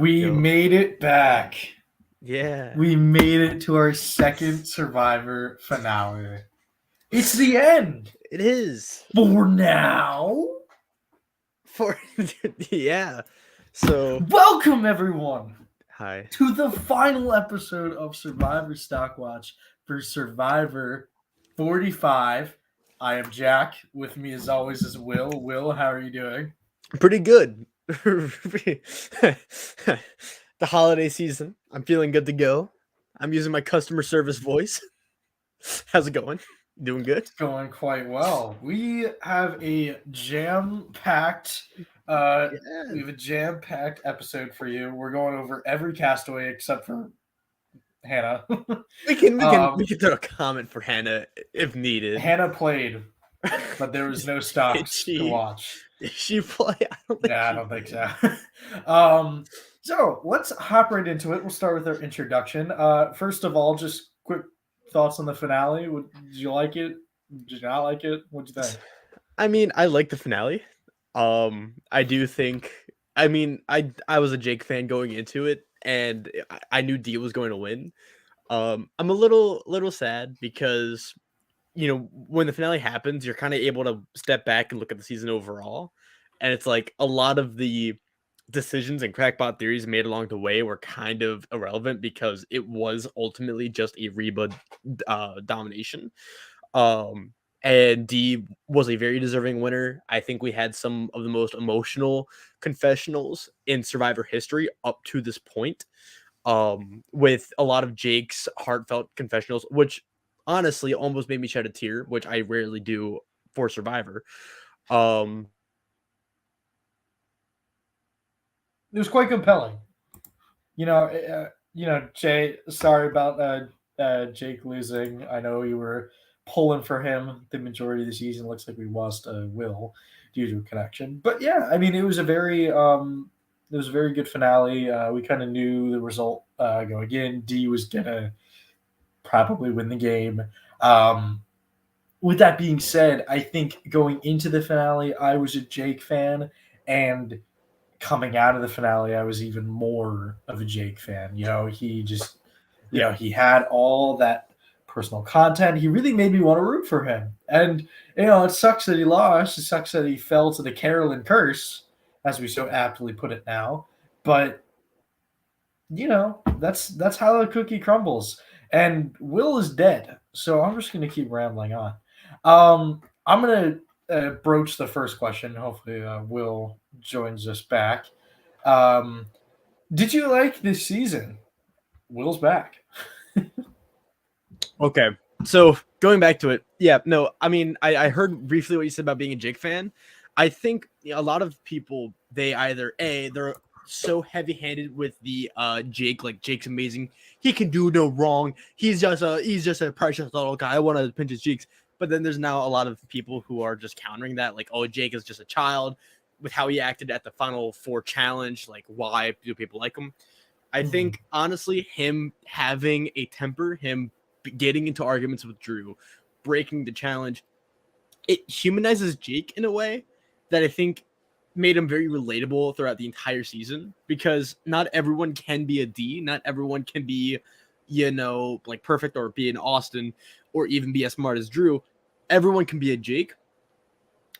We Yo, made it back. yeah, We made it to our second Survivor finale. It's the end it is for now. for yeah. So, Welcome, everyone, hi. to the final episode of Survivor StockWatch for Survivor 45. I am Jack. With me, as always, is Will. Will, how are you doing? Pretty good. The holiday season. I'm feeling good to go. I'm using my customer service voice. How's it going? Doing good? It's going quite well. Uh, Yeah. we have a jam-packed episode for you. We're going over every castaway except for Hannah. We can we can we um, can throw a comment for Hannah if needed. Hannah played, but there was no Did stocks to she watch. did she play? I don't think Yeah, I she don't think did. so. So let's hop right into it. We'll start with our introduction. First of all, just quick thoughts on the finale. Did you like it? Did you not like it? What'd you think? I mean, I like the finale. I do think. I mean, I was a Jake fan going into it, and I knew D was going to win. I'm a little sad because when the finale happens, you're kind of able to step back and look at the season overall, and it's like a lot of the decisions and crackpot theories made along the way were kind of irrelevant because it was ultimately just a Reba domination. Um, and D was a very deserving winner. I think we had some of the most emotional confessionals in Survivor history up to this point. With a lot of Jake's heartfelt confessionals, which honestly almost made me shed a tear, which I rarely do for Survivor. Um, It was quite compelling. Jay. Sorry about Jake losing. I know you were pulling for him the majority of the season. Looks like we lost Will due to a connection. But yeah, I mean, it was a very good finale. We kind of knew the result going in. D was gonna probably win the game. Um, with that being said, I think going into the finale, I was a Jake fan, and coming out of the finale, I was even more of a Jake fan. yeah, He had all that personal content. He really made me want to root for him. And, it sucks that he lost. It sucks that he fell to the Carolyn curse, as we so aptly put it now. But, that's how the cookie crumbles. And Will is dead. So I'm just going to keep rambling on. I'm going to broach the first question. Hopefully, Will joins us back. Um, did you like this season? Will's back. okay. So going back to it, yeah, no, I mean, I heard briefly what you said about being a Jake fan. I think a lot of people they either they're so heavy-handed with the Jake, like Jake's amazing, he can do no wrong, he's just a precious little guy, I want to pinch his cheeks. But then there's now a lot of people who are just countering that, like, oh, Jake is just a child with how he acted at the final four challenge, like why do people like him? I Mhm. think honestly, him having a temper, him getting into arguments with Drew, breaking the challenge, it humanizes Jake in a way that I think made him very relatable throughout the entire season because not everyone can be a D, not everyone can be, like perfect or be an Austin or even be as smart as Drew. Everyone can be a Jake.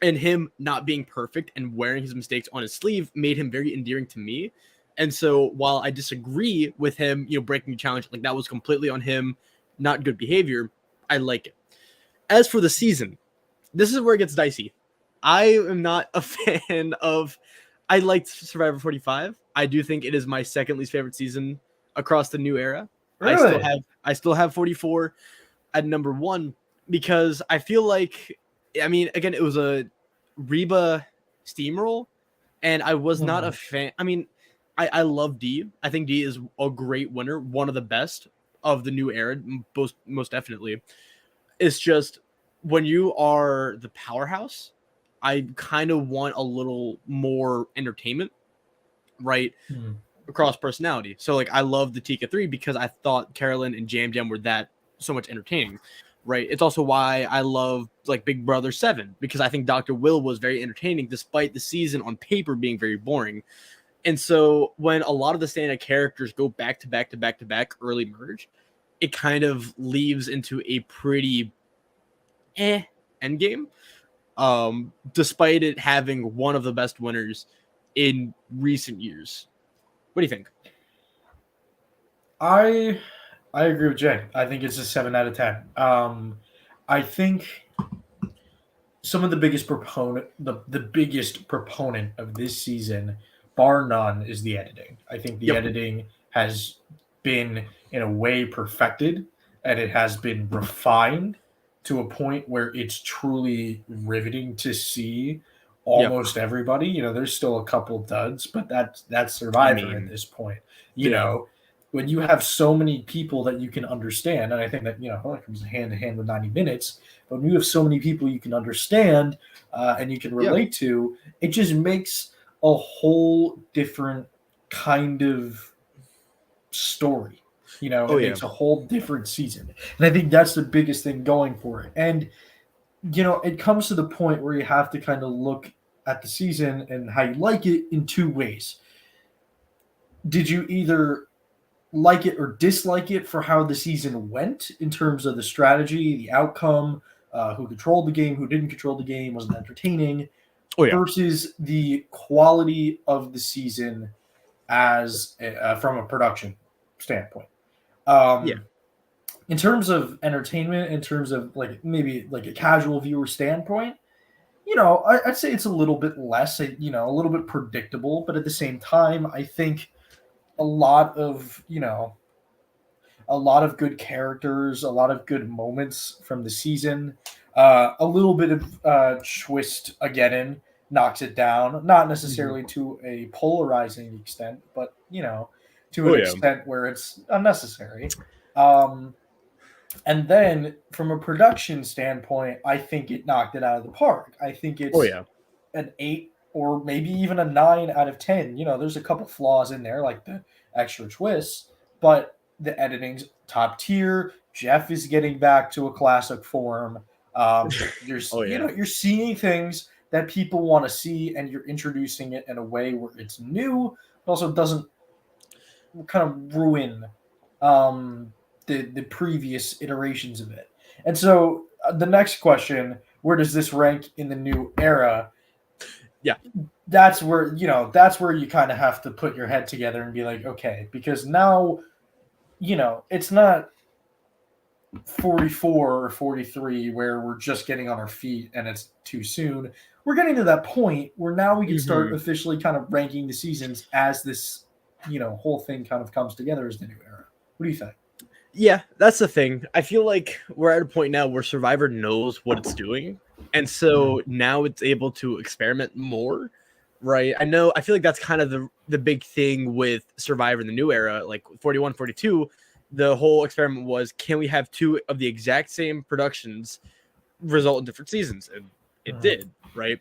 And him not being perfect and wearing his mistakes on his sleeve made him very endearing to me. And so while I disagree with him, breaking the challenge, like that was completely on him, not good behavior, I like it. As for the season, this is where it gets dicey. I am not a fan of. I liked Survivor 45. I do think it is my second least favorite season across the new era. I still Really? have I still have 44 at number one because I feel like, I mean, again, it was a Reba steamroll, and I was not a Mhm. fan. I mean, I love D. I think D is a great winner, one of the best of the new era, most definitely. It's just when you are the powerhouse, I kind of want a little more entertainment, right? Mhm. Across personality. So like I love the Tika 3 because I thought Carolyn and Jam Jam were that so much entertaining. Right. It's also why I love like Big Brother 7 because I think Dr. Will was very entertaining despite the season on paper being very boring. And so when a lot of the standout characters go back to back to back to back early merge, it kind of leaves into a pretty end game. Despite it having one of the best winners in recent years. What do you think? I I agree with Jay. I think it's a 7 out of 10. I think some of the biggest proponent the biggest proponent of this season, bar none, is the editing. I think the Yep. editing has been in a way perfected, and it has been refined to a point where it's truly riveting to see Yep. almost everybody. There's still a couple duds, but that's I Survivor at mean, this point. You yeah. know, when you have so many people that you can understand, and I think that it comes hand in hand with 90 minutes. But when you have so many people you can understand and you can Yeah. relate to, it just makes a whole different kind of story. Oh It yeah. makes a whole different season. And I think that's the biggest thing going for it. And, it comes to the point where you have to kind of look at the season and how you like it in two ways. Did you either like it or dislike it for how the season went in terms of the strategy, the outcome, who controlled the game, who didn't control the game, wasn't entertaining, Oh yeah. versus the quality of the season from a production standpoint. Yeah. In terms of entertainment, in terms of like maybe like a casual viewer standpoint, I'd say it's a little bit less, a little bit predictable, but at the same time, I think a lot of a lot of good characters, a lot of good moments from the season. A little bit of twist again knocks it down, not Mhm. necessarily to a polarizing extent, but to Oh an yeah. extent where it's unnecessary. Um, and then from a production standpoint, I think it knocked it out of the park. I think Oh it's yeah. an 8 or maybe even a 9 out of 10. There's a couple flaws in there, like the extra twists, but the editing's top tier. Jeff is getting back to a classic form. Oh yeah. You're seeing things that people want to see, and you're introducing it in a way where it's new, but also doesn't kind of ruin the previous iterations of it. And so the next question: where does this rank in the new era? Yeah. That's where you kind of have to put your head together and be like, okay, because now it's not 44 or 43 where we're just getting on our feet and it's too soon. We're getting to that point where now we can start Hmm. officially kind of ranking the seasons as this whole thing kind of comes together as the new era. What do you think? Yeah, that's the thing. I feel like we're at a point now where Survivor knows what it's doing. And so now it's able to experiment more, right? I feel like that's kind of the big thing with Survivor in the new era, like 41, 42. The whole experiment was, can we have two of the exact same productions result in different seasons? And it Mhm. did, right?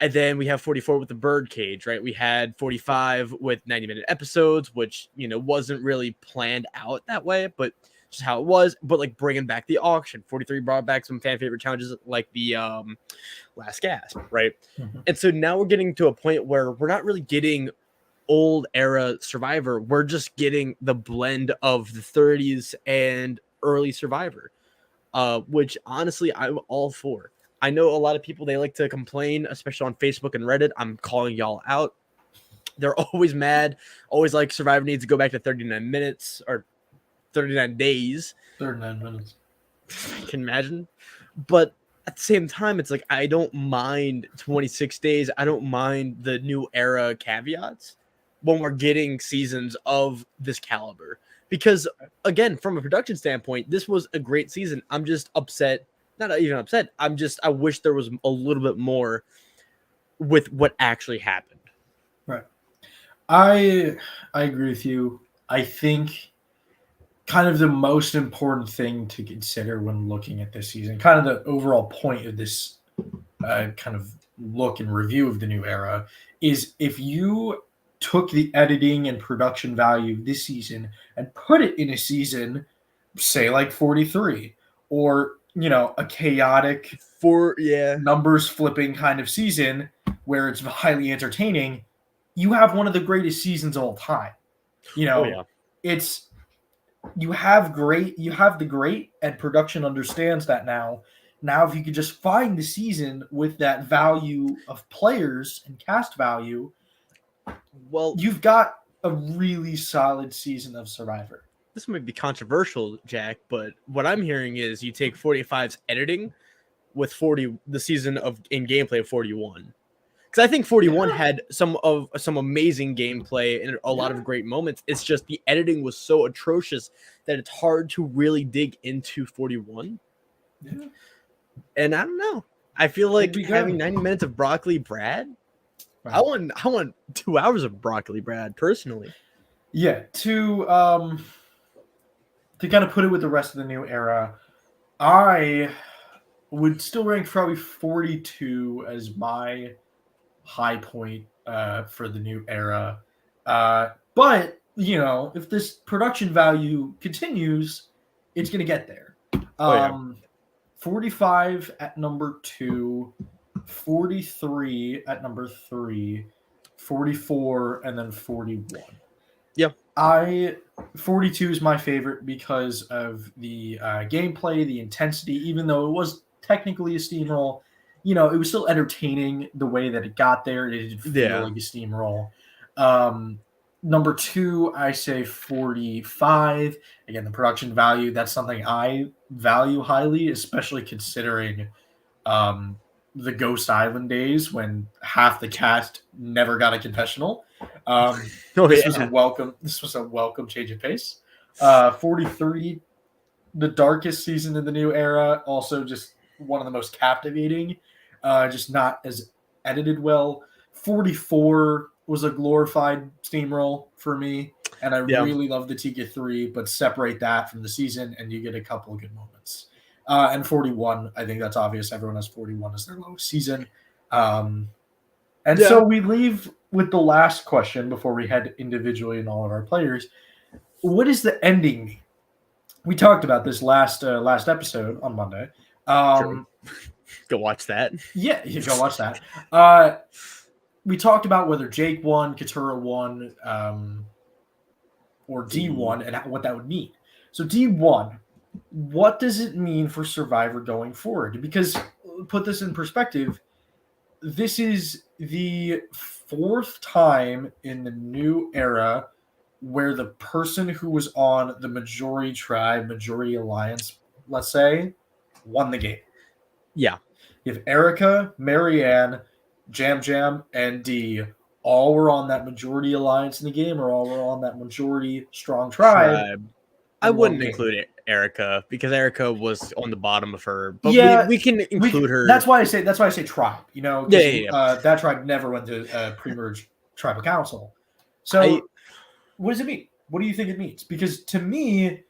And then we have 44 with the birdcage, right? We had 45 with 90-minute episodes, which, wasn't really planned out that way, but just how it was. But like bringing back the auction, 43 brought back some fan favorite challenges like the last gasp, right? Mhm. And so now we're getting to a point where we're not really getting old era Survivor. We're just getting the blend of the 30s and early Survivor, which honestly I'm all for. I know a lot of people, they like to complain, especially on Facebook and Reddit. I'm calling y'all out. They're always mad, always like Survivor needs to go back to 39 minutes or 39 days. 39 minutes. I can imagine. But at the same time, it's like I don't mind 26 days. I don't mind the new era caveats when we're getting seasons of this caliber. Because again, from a production standpoint, this was a great season. I'm just upset. Not even upset. I wish there was a little bit more with what actually happened. Right. I agree with you. I think kind of the most important thing to consider when looking at this season, kind of the overall point of this kind of look and review of the new era, is if you took the editing and production value of this season and put it in a season, say like 43, or a chaotic For yeah. numbers flipping kind of season where it's highly entertaining, you have one of the greatest seasons of all time. You Oh know, yeah. it's you have the great, and production understands that now. Now, if you could just find the season with that value of players and cast value, Well, you've got a really solid season of Survivor. this might be controversial, Jack, but what I'm hearing is you take 45's editing with 40 the season of in gameplay of 41. Because I think 41 Yeah, had some amazing gameplay and a lot yeah, of great moments. It's just the editing was so atrocious that it's hard to really dig into 41. yeah. And I don't know. I feel It'd like be having good. 90 minutes of broccoli Brad. I Right. want 2 hours of broccoli Brad personally. Yeah. To kind of put it with the rest of the new era, I would still rank probably 42 as my high point for the new era. But if this production value continues, it's gonna get there. Oh yeah. 45 at number 2, 43 at number 3, 44, and then 41. Yeah. I 42 is my favorite because of the gameplay, the intensity. Even though it was technically a steamroll, it was still entertaining the way that it got there. It didn't feel Yeah. like a steamroll. Um, Number 2, I say 45. Again, the production value. That's something I value highly, especially considering um, the Ghost Island days when half the cast never got a confessional. Um, Oh this was a yeah. welcome. This was a welcome change of pace. 43, the darkest season in the new era. Also, just one of the most captivating. Just not as edited well. 44 was a glorified steamroll for me, and I Yeah. really love the Tika 3. But separate that from the season, and you get a couple of good moments. And 41, I think that's obvious. Everyone has 41 as their lowest season. And Yeah. so we leave with the last question before we head individually in all of our players. What is the ending mean? We talked about this last episode on Monday. True. Go watch that. Yeah, you go watch that. We talked about whether Jake won, Katura won, or D D. won, and what that would mean. So D1, what does it mean for Survivor going forward? Because put this in perspective, this is the 4th time in the new era where the person who was on the majority tribe, majority alliance, let's say, won the game. Yeah. You have Erica, Marianne, Jam Jam, and D all were on that majority alliance in the game, or all were on that majority strong tribe Tribe. I and won wouldn't the game. include Erica because Erica was on the bottom of her, but Yeah, we can include her. That's why I say tribe. Yeah, Because yeah, yeah. that tribe never went to pre-merge tribal council. I So, what does it mean? What do you think it means? Because to me,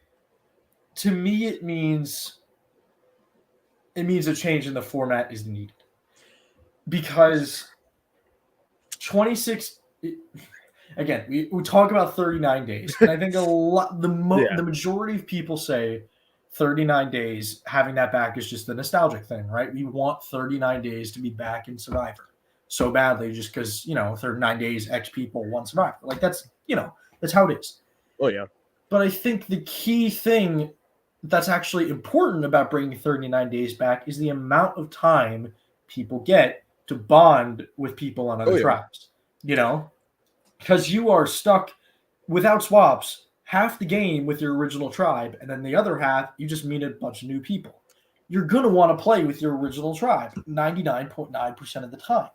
it means a change in the format is needed. Because 26 again, we talk about 39 days, and I think the majority of people say 39 days, having that back is just the nostalgic thing, right? We want 39 days to be back in Survivor so badly, just because 39 days X people want Survivor. Like that's how it is. Oh yeah. But I think the key thing that's actually important about bringing 39 days back is the amount of time people get to bond with people on other tribes. Because you are stuck without swaps half the game with your original tribe, and then the other half you just meet a bunch of new people. You're going to want to play with your original tribe 99.9% of the time.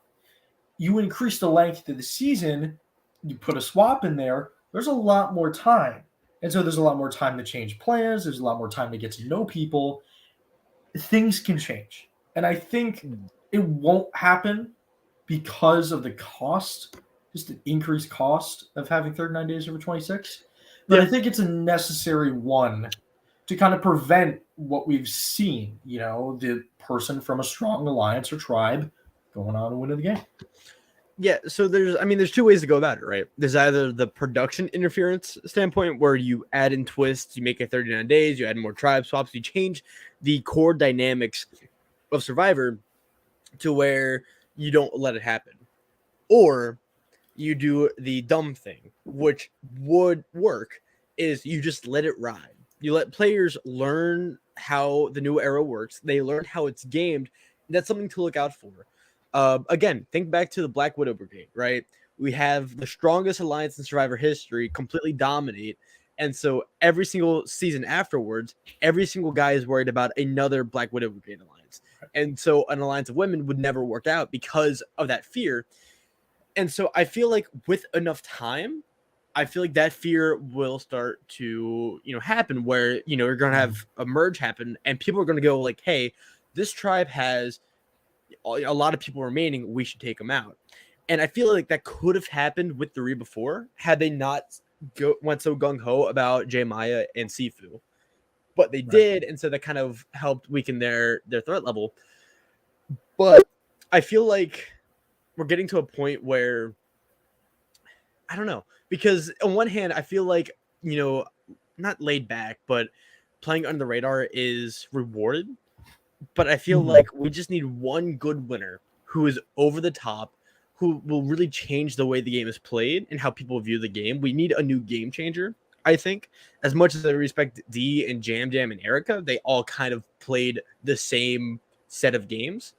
You increase the length of the season, you put a swap in there, there's a lot more time. And so there's a lot more time to change plans, there's a lot more time to get to know people. Things can change. And I think it won't happen because of the cost, just the increased cost of having 39 days over 26. But I think it's a necessary one to kind of prevent what we've seen, the person from a strong alliance or tribe going on and winning the game. Yeah, so there's 2 ways to go about it, right? There's either the production interference standpoint where you add in twists, you make it 39 days, you add more tribe swaps, you change the core dynamics of Survivor to where you don't let it happen. Or you do the dumb thing, which would work, is you just let it ride. You let players learn how the new era works. They learn how it's gamed. That's something to look out for. Again, think back to the Black Widow Brigade, right? We have the strongest alliance in Survivor history completely dominate. And so every single season afterwards, every single guy is worried about another Black Widow Brigade alliance. And so an alliance of women would never work out because of that fear. And so I feel like with enough time, I feel like that fear will start to, happen where, you're going to have a merge happen and people are going to go like, hey, this tribe has a lot of people remaining. We should take them out. And I feel like that could have happened with 3 before had they not went so gung-ho about J Maya and Sifu. But they did, and so that kind of helped weaken their threat level. But I feel like we're getting to a point where I don't know, because on one hand, I feel like, not laid back, but playing under the radar is rewarded. But I feel like we just need one good winner who is over the top, who will really change the way the game is played and how people view the game. We need a new game changer, I think. As much as I respect D and Jam Jam and Erica, they all kind of played the same set of games.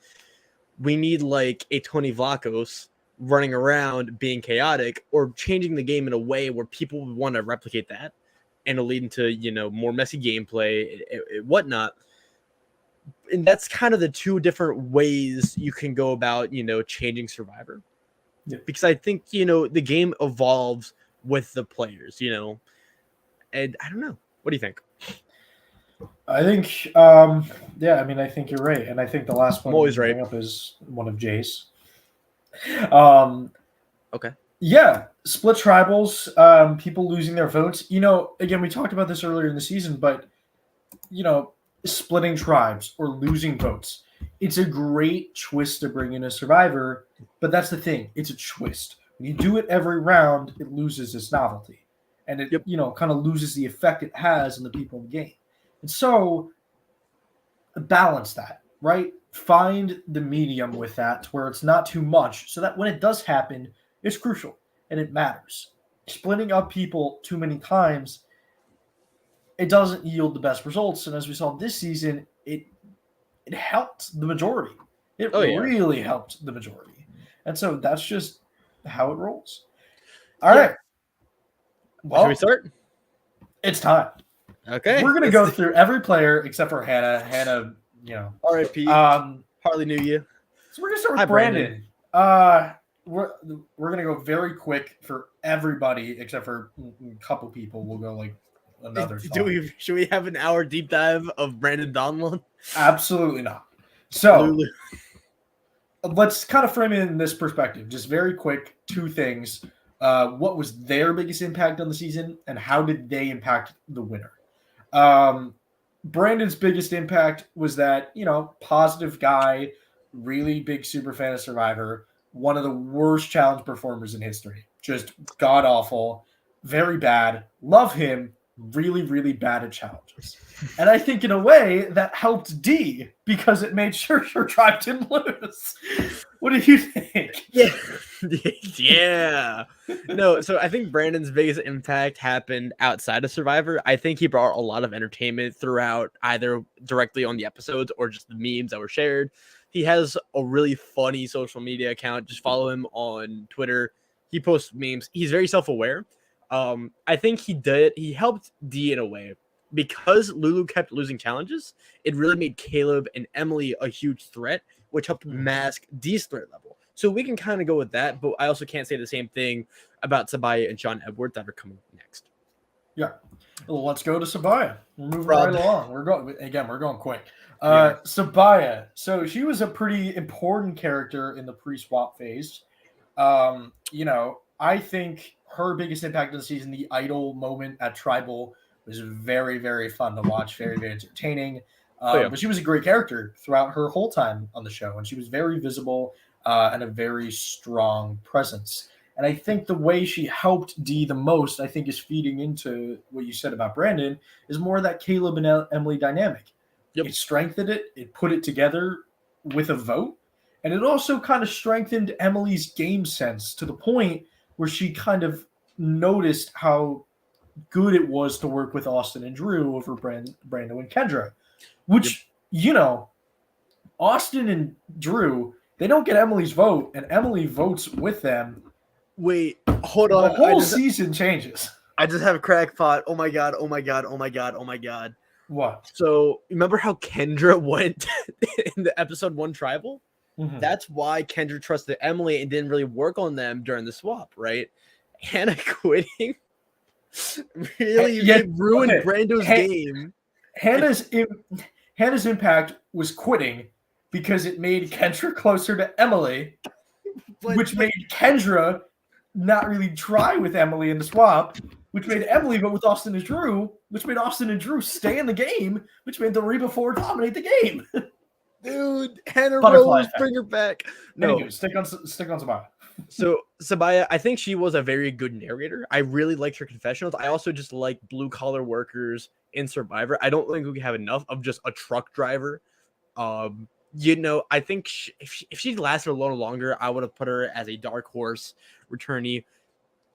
We need like a Tony Vlachos running around being chaotic or changing the game in a way where people would want to replicate that and it'll lead into, more messy gameplay and whatnot. And that's kind of the 2 different ways you can go about, changing Survivor. Yeah. Because I think, the game evolves with the players, and I don't know. What do you think? I think, I think you're right. And I think the last one I'm always you right. bring up is one of Jay's. Okay. Yeah, split tribals, people losing their votes. Again, we talked about this earlier in the season, but, splitting tribes or losing votes. It's a great twist to bring in a Survivor, but that's the thing. It's a twist. When you do it every round, it loses its novelty. And it, kind of loses the effect it has on the people in the game. And so, balance that, right? Find the medium with that to where it's not too much so that when it does happen, it's crucial and it matters. Splitting up people too many times, it doesn't yield the best results. And as we saw this season, it helped the majority. It really helped the majority. And so that's just how it rolls. All right. Well, should we start? It's time. Okay. We're going to go through every player except for Hannah. Hannah, R.I.P. Hardly knew you. So we're going to start with Brandon. We're going to go very quick for everybody except for a couple people. We'll go like another time. Should we have an hour deep dive of Brandon Donlon? Absolutely not. So let's kind of frame it in this perspective. Just very quick, 2 things. What was their biggest impact on the season and how did they impact the winner? Brandon's biggest impact was that, positive guy, really big super fan of Survivor, one of the worst challenge performers in history. Just god awful, very bad. Love him, really, really bad at challenges. And I think in a way that helped D because it made sure her tribe didn't lose. What do you think? Yeah. No, so I think Brandon's biggest impact happened outside of Survivor. I think he brought a lot of entertainment throughout, either directly on the episodes or just the memes that were shared. He has a really funny social media account. Just follow him on Twitter. He posts memes. He's very self-aware. I think he helped D in a way. Because Lulu kept losing challenges, it really made Caleb and Emily a huge threat, which helped mask D's threat level. So we can kind of go with that, but I also can't say the same thing about Sabaya and John Edward that are coming next. Yeah. Well, let's go to Sabaya. We're moving right along. We're going quick. Sabaya. So she was a pretty important character in the pre-swap phase. I think her biggest impact of the season, the idol moment at Tribal, was very, very fun to watch, very, very entertaining. But she was a great character throughout her whole time on the show, and she was very visible and a very strong presence. And I think the way she helped D the most, I think, is feeding into what you said about Brandon, is more of that Caleb and Emily dynamic. It strengthened it. It put it together with a vote. And it also kind of strengthened Emily's game sense to the point where she kind of noticed how good it was to work with Austin and Drew over Brando and Kendra, Yep. which, Austin and Drew, they don't get Emily's vote, and Emily votes with them. Wait, hold The on. whole season changes. I just have a crackpot. Oh my god. Oh my god. Oh my god. Oh my god. What? So remember how Kendra went in the episode 1 tribal? Mm-hmm. That's why Kendra trusted Emily and didn't really work on them during the swap, right? Hannah quitting really ruined Brando's game. Hannah's impact was quitting because it made Kendra closer to Emily, which made Kendra not really try with Emily in the swap, which made Emily vote with Austin and Drew, which made Austin and Drew stay in the game, which made the Reba 4 dominate the game. Dude, Hannah Butterfly Rose, bring her back. No, anyway, stick on Sabaya. So Sabaya, I think she was a very good narrator. I really liked her confessionals. I also just like blue collar workers in Survivor. I don't think we have enough of just a truck driver. I think if she lasted a little longer, I would have put her as a dark horse returnee.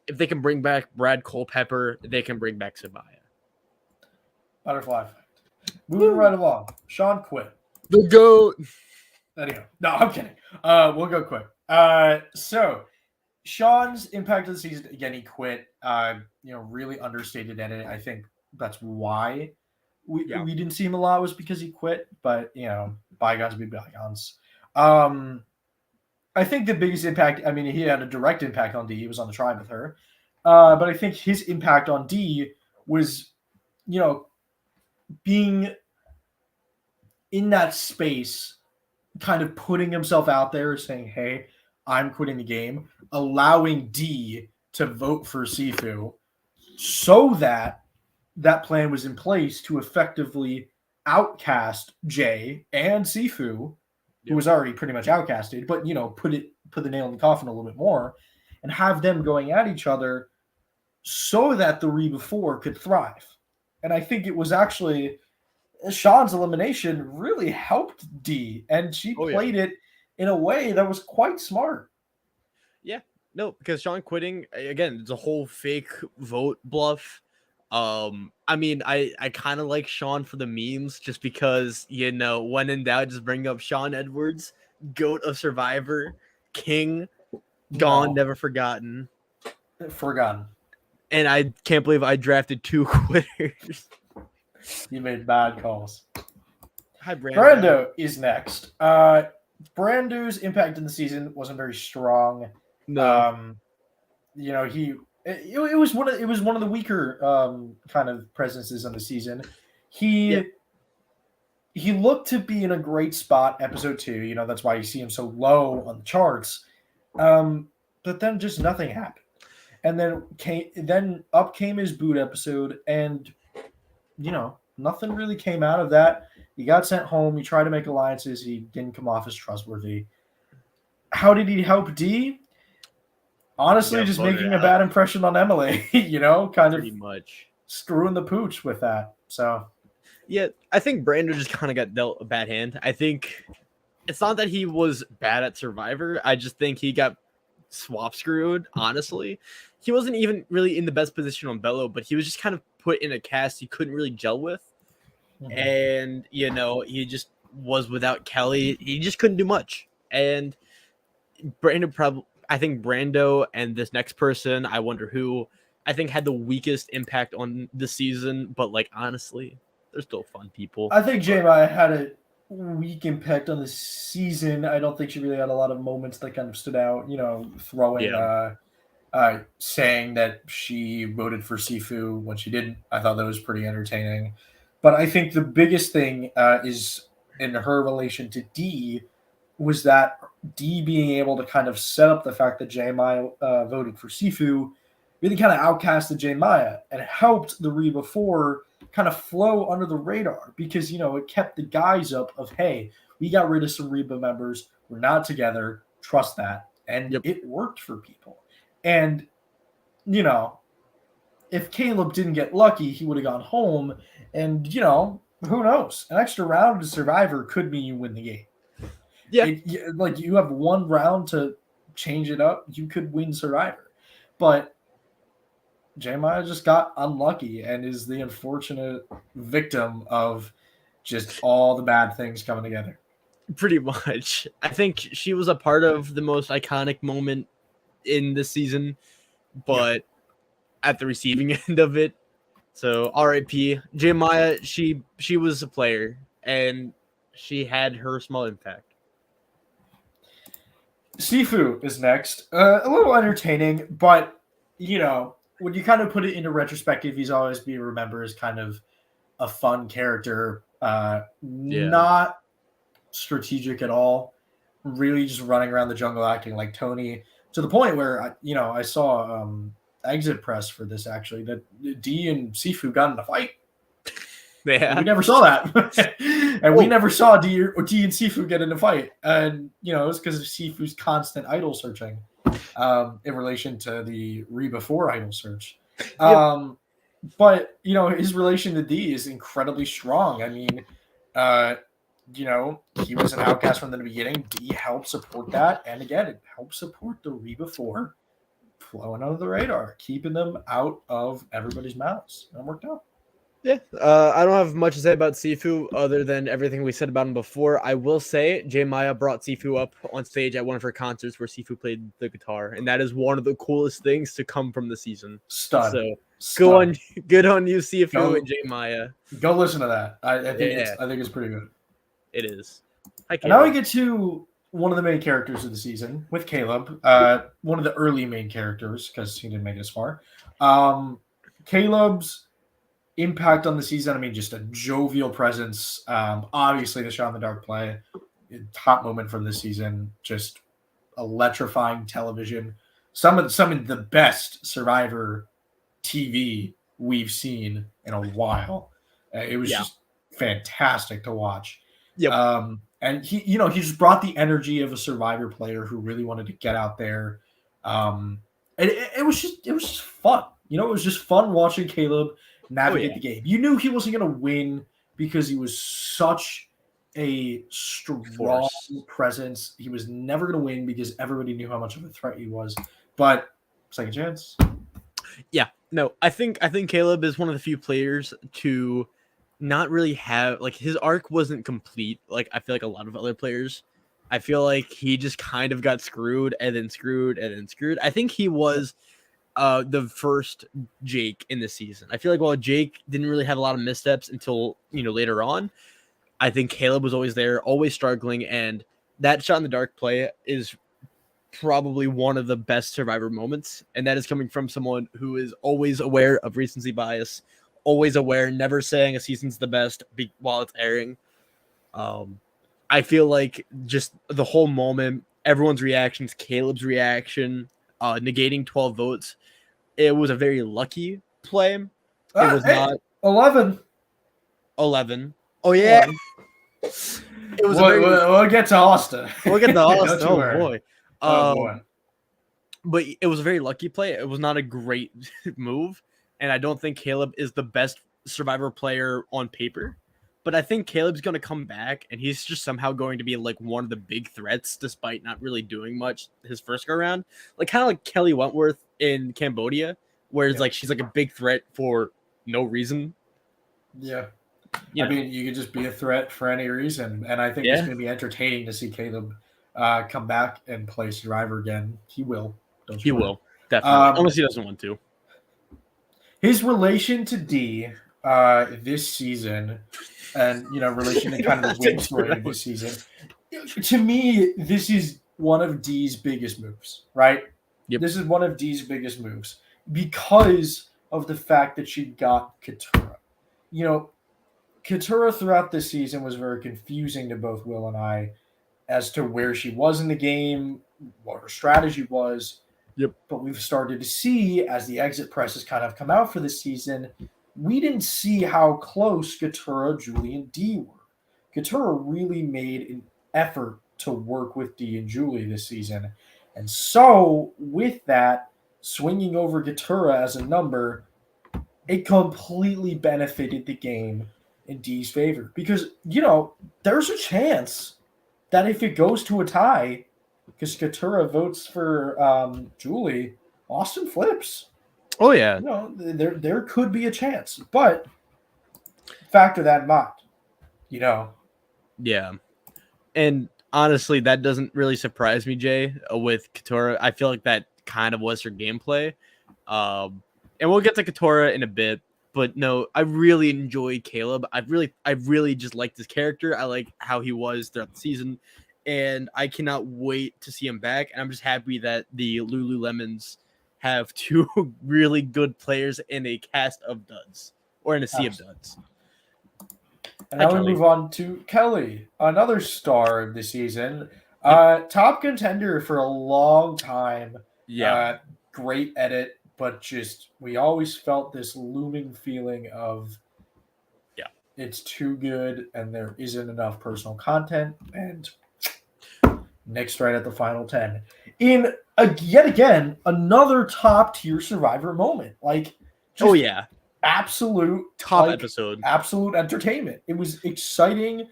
If they can bring back Brad Culpepper, they can bring back Sabaya. Butterfly effect. Moving right along. Sean quit. The GOAT. Anyhow, no, I'm kidding. We'll go quick. So Sean's impact of the season, again, he quit. Really understated in it. I think that's why we didn't see him a lot, was because he quit. But bygones be bygones. I think the biggest impact, he had a direct impact on D. He was on the tribe with her. But I think his impact on D was, being in that space, kind of putting himself out there, saying, hey, I'm quitting the game, allowing D to vote for Sifu, so that plan was in place to effectively outcast Jay and Sifu, who was already pretty much outcasted, but put the nail in the coffin a little bit more, and have them going at each other so that the Reba 4 could thrive. And I think it was actually Sean's elimination really helped D, and she played it in a way that was quite smart. Yeah, no, because Sean quitting, again, it's a whole fake vote bluff. I kind of like Sean for the memes, just because, when in doubt, just bring up Sean Edwards, GOAT of Survivor, king, gone, never forgotten. Forgotten. And I can't believe I drafted 2 quitters. You made bad calls. Hi, Brando. Brando is next. Brando's impact in the season wasn't very strong. No. It was one of the weaker kind of presences in the season. He looked to be in a great spot episode 2. That's why you see him so low on the charts. But then just nothing happened. And then up came his boot episode, and nothing really came out of that. He got sent home. He tried to make alliances. He didn't come off as trustworthy. How did he help D? Honestly, just making a bad impression on Emily, pretty much screwing the pooch with that. So, yeah, I think Brando just kind of got dealt a bad hand. I think it's not that he was bad at Survivor. I just think he got swap screwed, honestly. He wasn't even really in the best position on Bello, but he was just kind of put in a cast he couldn't really gel with. Mm-hmm. And, he just was without Kelly. He just couldn't do much. And I think Brando and this next person, I wonder who, I think had the weakest impact on the season. But, honestly, they're still fun people. I think J-Maya had a weak impact on the season. I don't think she really had a lot of moments that kind of stood out, throwing saying that she voted for Sifu when she didn't. I thought that was pretty entertaining. But I think the biggest thing is in her relation to D was that D being able to kind of set up the fact that J-Maya voted for Sifu really kind of outcasted J-Maya and helped the Reba 4 kind of flow under the radar, because, it kept the guys up of, hey, we got rid of some Reba members. We're not together. Trust that. And it worked for people. And, if Caleb didn't get lucky, he would have gone home. And, who knows? An extra round of Survivor could mean you win the game. Yeah. You have one round to change it up. You could win Survivor. but Jeremiah just got unlucky and is the unfortunate victim of just all the bad things coming together. Pretty much. I think she was a part of the most iconic moment in this season, Yeah. but at the receiving end of it. So R.I.P. Jeremiah. She was a player and she had her small impact. Sifu is next. A little entertaining, but when you kind of put it into retrospective, he's always be remembered as kind of a fun character, Yeah. not strategic at all, really just running around the jungle acting like Tony, to the point where I saw exit press for this actually that D and Sifu got in a fight. Yeah. We never saw that, and we never saw D and Sifu get in a fight, and it's because of Sifu's constant idol searching, in relation to the Reba 4 idol search. Yep. But his relation to D is incredibly strong. I mean, he was an outcast from the beginning. D helped support that, and again, it helped support the Reba 4 flowing under the radar, keeping them out of everybody's mouths. And it worked out. Yeah, I don't have much to say about Sifu other than everything we said about him before. I will say J Maya brought Sifu up on stage at one of her concerts where Sifu played the guitar, and that is one of the coolest things to come from the season. Stud. So Stud. good on you, Sifu and J Maya. Go listen to that. I think it's pretty good. It is. And now we get to one of the main characters of the season with Caleb. One of the early main characters because he didn't make it as far. Caleb's impact on the season, I mean, just a jovial presence. Obviously, the shot in the dark play, top moment from this season, just electrifying television. Some of the best Survivor TV we've seen in a while. It was just fantastic to watch. Yep. And he just brought the energy of a Survivor player who really wanted to get out there. And it was just fun. It was just fun watching Caleb navigate the game. You knew he wasn't going to win because he was such a strong presence. He was never going to win because everybody knew how much of a threat he was. But second chance. Yeah. No, I think Caleb is one of the few players to not really have, like, his arc wasn't complete. Like, I feel like a lot of other players, I feel like he just kind of got screwed and then screwed and then screwed. I think he was the first Jake in the season. I feel like while Jake didn't really have a lot of missteps until later on, I think Caleb was always there, always struggling, and that shot in the dark play is probably one of the best Survivor moments, and that is coming from someone who is always aware of recency bias, always aware, never saying a season's the best while it's airing. I feel like just the whole moment, everyone's reactions, Caleb's reaction, negating 12 votes, it was a very lucky play. It was not 11. Oh yeah. It was we'll get to Austin. We'll get to Austin. Oh boy. But it was a very lucky play. It was not a great move, and I don't think Caleb is the best Survivor player on paper. But I think Caleb's going to come back, and he's just somehow going to be like one of the big threats, despite not really doing much his first go around. Like kind of like Kelly Wentworth in Cambodia, where it's like she's like a big threat for no reason. Yeah. I mean, you could just be a threat for any reason, and I think it's going to be entertaining to see Caleb come back and play Survivor again. He will. He will, definitely. Unless he doesn't want to. His relation to D this season, and relation to kind of the win story of this season, to me, this is one of D's biggest moves, right? Yep. This is one of D's biggest moves because of the fact that she got Katurah. Katurah throughout this season was very confusing to both Will and I as to where she was in the game, what her strategy was. Yep. But we've started to see, as the exit press has kind of come out for this season, we didn't see how close Katurah, Julie, and D were. Katurah really made an effort to work with D and Julie this season. And so, with that, swinging over Katurah as a number, it completely benefited the game in D's favor. Because, there's a chance that if it goes to a tie, because Katurah votes for Julie, Austin flips. Oh yeah, There could be a chance, but factor that in mind. You know, yeah. And honestly, that doesn't really surprise me, Jay. With Katora, I feel like that kind of was her gameplay. And we'll get to Katora in a bit. But no, I really enjoyed Caleb. I really just liked his character. I like how he was throughout the season, and I cannot wait to see him back. And I'm just happy that the Lululemons have two really good players in a cast of duds, or in a sea of duds. and Hi, now we Kelly. move on to Kelly, another star of the season. Top contender for a long time. Yeah. Great edit, but just we always felt this looming feeling of it's too good and there isn't enough personal content, and next right at the final 10 in yet again another top tier Survivor moment. Like, just Oh yeah, absolute top episode. absolute entertainment. It was exciting.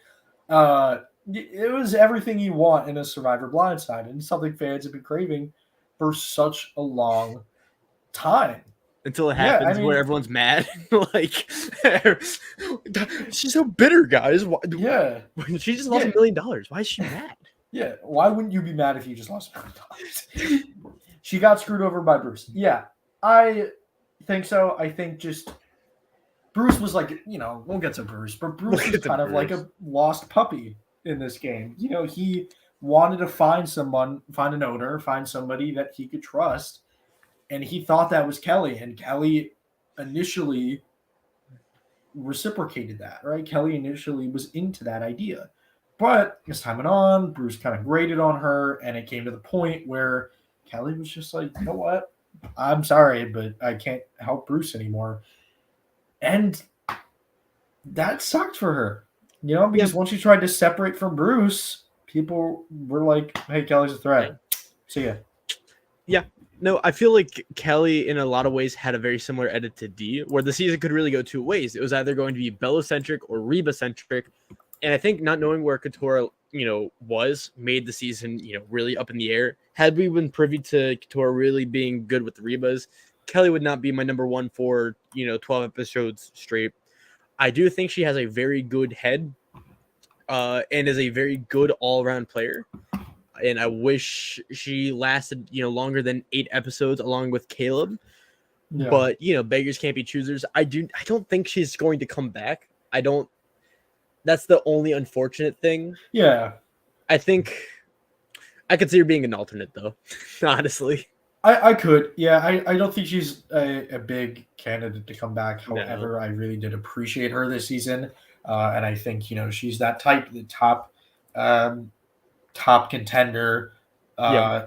It was everything you want in a Survivor Blindside, and something fans have been craving for such a long time. Until it Yeah, happens where everyone's mad. Like, she's so bitter, guys. Yeah. She just lost $1 million. Why is she mad? Yeah, why wouldn't you be mad if you just lost $1 million? She got screwed over by Bruce. Yeah, I think so. I think just Bruce was like, we'll get to Bruce, but Bruce is kind of like a lost puppy in this game. He wanted to find an owner, find somebody that he could trust, and he thought that was Kelly, and Kelly initially reciprocated that, right? Kelly initially was into that idea. But as time went on, Bruce kind of graded on her, and it came to the point where Kelly was just like, you know what? I'm sorry, but I can't help Bruce anymore. And that sucked for her, because once she tried to separate from Bruce, people were like, hey, Kelly's a threat. See ya. Yeah. No, I feel like Kelly, in a lot of ways, had a very similar edit to D, where the season could really go two ways. It was either going to be Bello-centric or Reba-centric. And I think not knowing where Katora, was made the season, really up in the air. Had we been privy to Katora really being good with the Rebas, Kelly would not be my number one for, 12 episodes straight. I do think she has a very good head and is a very good all-around player. And I wish she lasted, longer than 8 episodes along with Caleb. Yeah. But, beggars can't be choosers. I don't think she's going to come back. That's the only unfortunate thing. Yeah. I think I could see her being an alternate, though, honestly. I could. Yeah, I don't think she's a big candidate to come back. However, I really did appreciate her this season. And I think, she's that type, the top contender,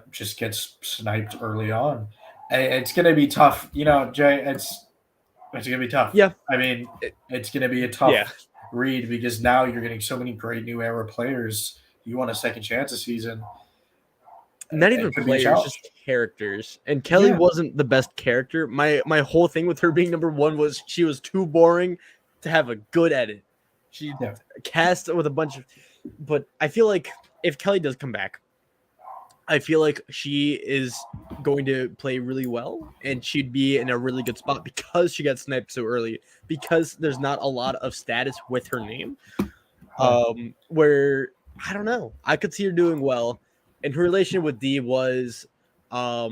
just gets sniped early on. It's going to be tough. Jay, it's going to be tough. Yeah. I mean, it's going to be a tough read because now you're getting so many great new era players. You want a second chance this season. Not even players, just characters. And Kelly wasn't the best character. My whole thing with her being number one was she was too boring to have a good edit. She cast with a bunch of... But I feel like if Kelly does come back, I feel like she is going to play really well, and she'd be in a really good spot because she got sniped so early, because there's not a lot of status with her name. Where, I don't know, I could see her doing well. And her relation with D was, her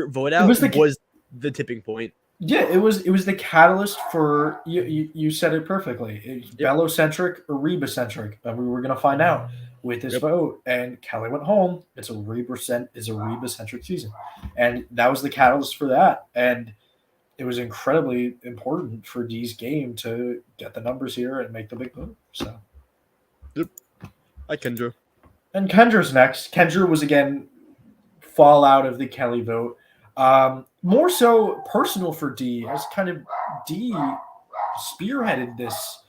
vote out was the tipping point. Yeah, it was the catalyst for you said it perfectly. Bello-centric or Reba-centric. We were gonna find out with this vote, and Kelly went home. It's a Reba-centric season, and that was the catalyst for that. And it was incredibly important for D's game to get the numbers here and make the big move. So, Hi, Kendra. And Kendra's next. Kendra was again fallout of the Kelly vote. More so personal for D, as kind of D spearheaded this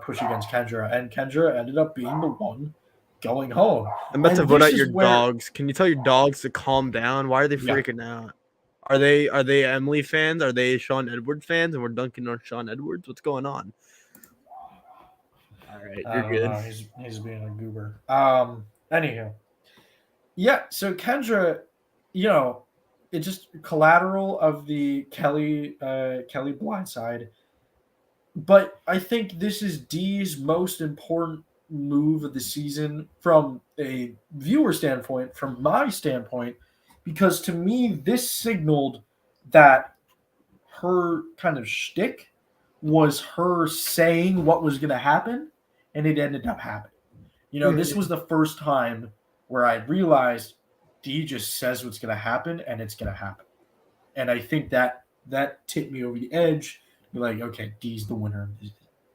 push against Kendra, and Kendra ended up being the one going home. I'm about to vote out your dogs. Can you tell your dogs to calm down? Why are they freaking out? Are they Emily fans? Are they Sean Edwards fans? And we're dunking on Sean Edwards? What's going on? All right, you're good. He's being a goober. Anyhow. Yeah, so Kendra, it's just collateral of the Kelly blindside. But I think this is D's most important move of the season from a viewer standpoint, from my standpoint, because to me this signaled that her kind of shtick was her saying what was going to happen, and it ended up happening. This was the first time where I realized D just says what's going to happen, and it's going to happen. And I think that tipped me over the edge. You're like, okay, D's the winner.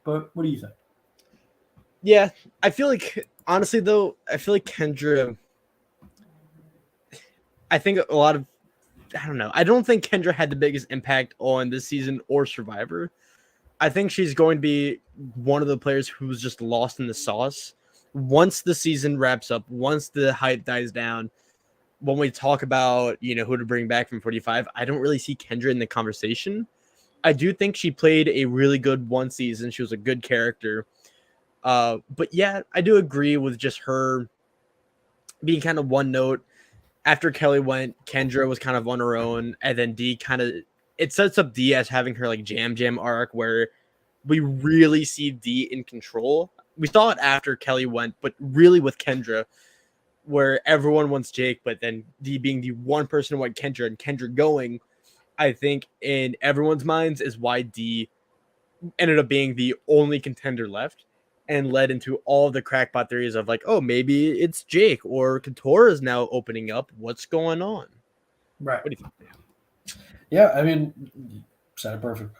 But what do you think? Yeah, I feel like honestly though, I feel like Kendra. I think a lot of I don't know. I don't think Kendra had the biggest impact on this season or Survivor. I think she's going to be one of the players who's just lost in the sauce. Once the season wraps up, once the hype dies down, when we talk about, who to bring back from 45, I don't really see Kendra in the conversation. I do think she played a really good one season. She was a good character. But yeah, I do agree with just her being kind of one note. After Kelly went, Kendra was kind of on her own, and then D kind of it sets up D as having her like jam arc where we really see D in control. We saw it after Kelly went, but really with Kendra, where everyone wants Jake, but then D being the one person who went Kendra and Kendra going, I think in everyone's minds is why D ended up being the only contender left and led into all the crackpot theories of like, oh, maybe it's Jake or Couture is now opening up. What's going on? Right. What do you think? Yeah, I mean, said it perfect.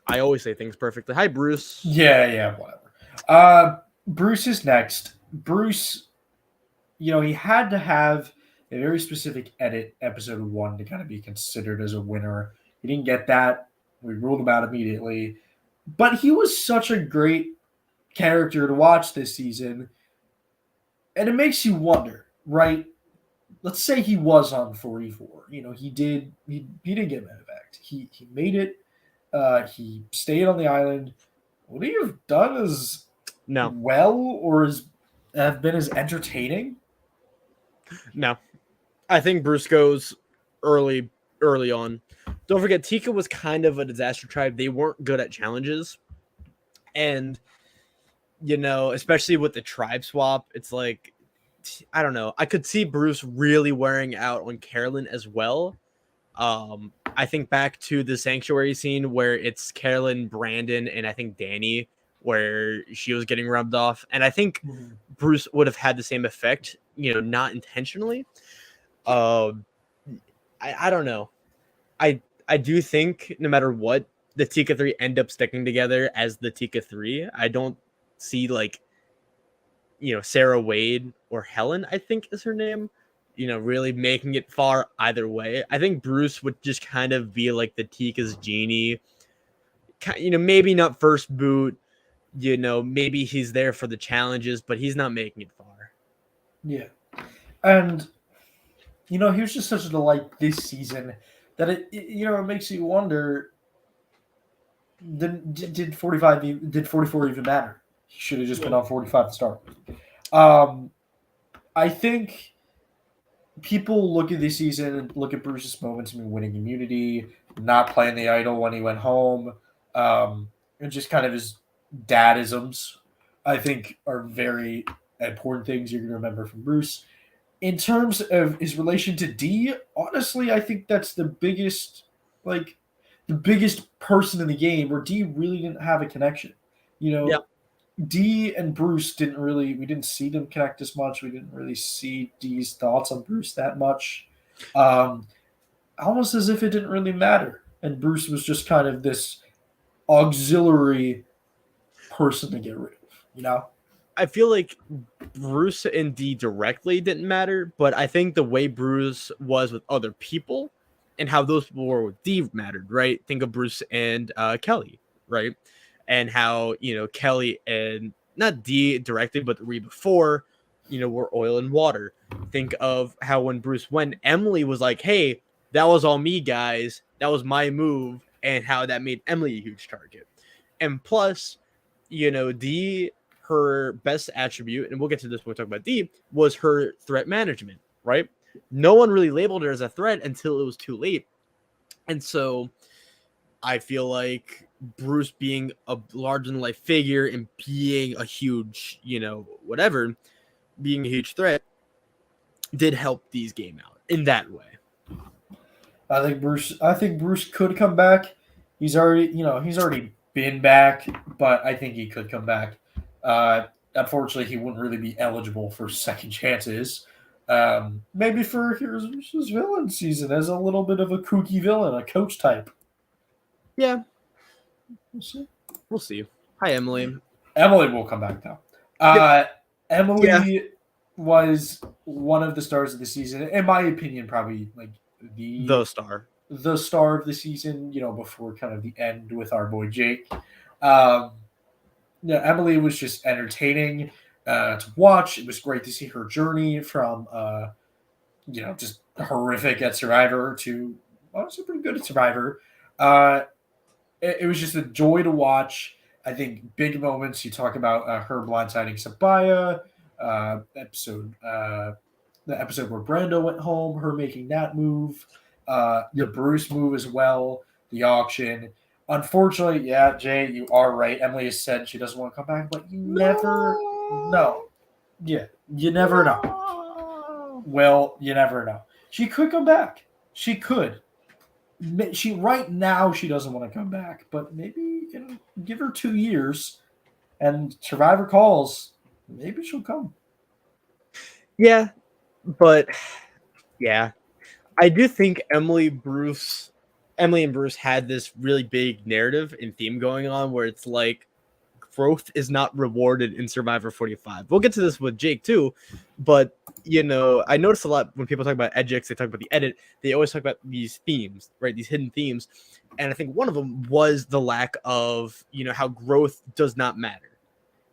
I always say things perfectly. Hi, Bruce. Yeah, whatever. Bruce is next. Bruce, he had to have a very specific edit episode 1 to kind of be considered as a winner. He didn't get that. We ruled him out immediately. But he was such a great character to watch this season. And it makes you wonder, right? Let's say he was on 44. He didn't get medevac. He made it. He stayed on the island. Would he have done as No. well or have been as entertaining? No. I think Bruce goes early on. Don't forget, Tika was kind of a disaster tribe. They weren't good at challenges. And, especially with the tribe swap, it's like, I don't know. I could see Bruce really wearing out on Carolyn as well. I think back to the sanctuary scene where it's Carolyn, Brandon, and I think Danny, where she was getting rubbed off. And I think Bruce would have had the same effect, not intentionally. I don't know. I do think no matter what, the Tika 3 end up sticking together as the Tika 3. I don't see like, Sarah Wade or Helen, I think is her name, really making it far either way. I think Bruce would just kind of be like the Tika's genie. Maybe not first boot, maybe he's there for the challenges, but he's not making it far. Yeah. And, he was just such a delight this season that it makes you wonder, did 44 even matter? He should have just been on 45 to start with. I think people look at this season and look at Bruce's moments in winning immunity, not playing the idol when he went home, and just kind of his dadisms, I think, are very important things you're going to remember from Bruce. In terms of his relation to D, honestly, I think that's the biggest person in the game where D really didn't have a connection. Yeah. D and Bruce we didn't see them connect as much. We didn't really see D's thoughts on Bruce that much. Almost as if it didn't really matter. And Bruce was just kind of this auxiliary person to get rid of, I feel like Bruce and D directly didn't matter, but I think the way Bruce was with other people and how those people were with D mattered, right? Think of Bruce and Kelly, right? And how, Kelly and not D directly, but the week before, were oil and water. Think of how when Bruce went, Emily was like, hey, that was all me, guys. That was my move. And how that made Emily a huge target. And plus, D, her best attribute, and we'll get to this when we talk about D, was her threat management, right? no one really labeled her as a threat until it was too late. And so I feel like Bruce being a larger than life figure and being a huge, whatever, being a huge threat did help these game out in that way. I think Bruce could come back. He's already been back, but I think he could come back. Unfortunately, he wouldn't really be eligible for second chances. Maybe for here's his villain season as a little bit of a kooky villain, a coach type. Yeah, We'll see. we'll see. Hi, Emily. Emily will come back though. Yep. Yeah. Emily was one of the stars of the season, in my opinion, probably like the The star. the star of the season. Before kind of the end with our boy Jake. Um, Emily was just entertaining to watch. It was great to see her journey from just horrific at Survivor to honestly pretty good at Survivor. Uh, it was just a joy to watch. I think big moments. You talk about her blindsiding Sabaya, the episode where Brando went home, her making that move, the Yep. Bruce move as well, the auction. Unfortunately, yeah, Jay, you are right. Emily has said she doesn't want to come back, but you never know. Yeah, you never know. Well, you never know. She could come back. She could. She right now she doesn't want to come back, but maybe give her 2 years and Survivor calls. Maybe she'll come. Yeah, but yeah, I do think Emily and Bruce had this really big narrative and theme going on where it's like growth is not rewarded in Survivor 45. We'll get to this with Jake too, but I noticed a lot when people talk about edgix, they talk about the edit, they always talk about these themes, right? These hidden themes. And I think one of them was the lack of, how growth does not matter.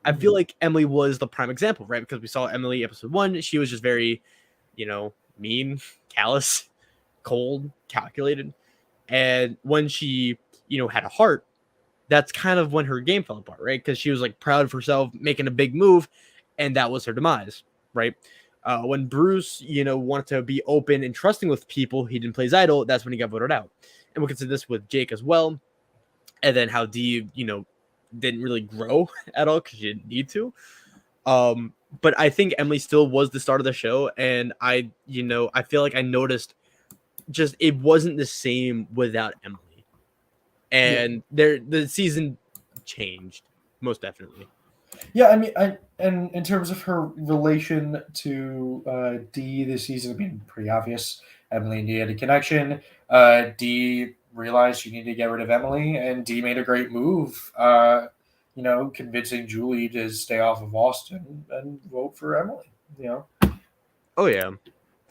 I feel like Emily was the prime example, right? Because we saw Emily episode 1, she was just very, mean, callous, cold, calculated. And when she, had a heart, that's kind of when her game fell apart, right? Because she was like proud of herself, making a big move, and that was her demise, right? When Bruce, wanted to be open and trusting with people, he didn't play his idol. That's when he got voted out. And we'll get to this with Jake as well, and then how Dee, didn't really grow at all because she didn't need to. But I think Emily still was the start of the show, and I feel like I noticed just it wasn't the same without Emily. And the season changed most definitely. Yeah, I mean, and in terms of her relation to Dee this season, I mean, pretty obvious. Emily and Dee had a connection. Dee realized she needed to get rid of Emily, and Dee made a great move. Convincing Julie to stay off of Austin and vote for Emily. Oh yeah.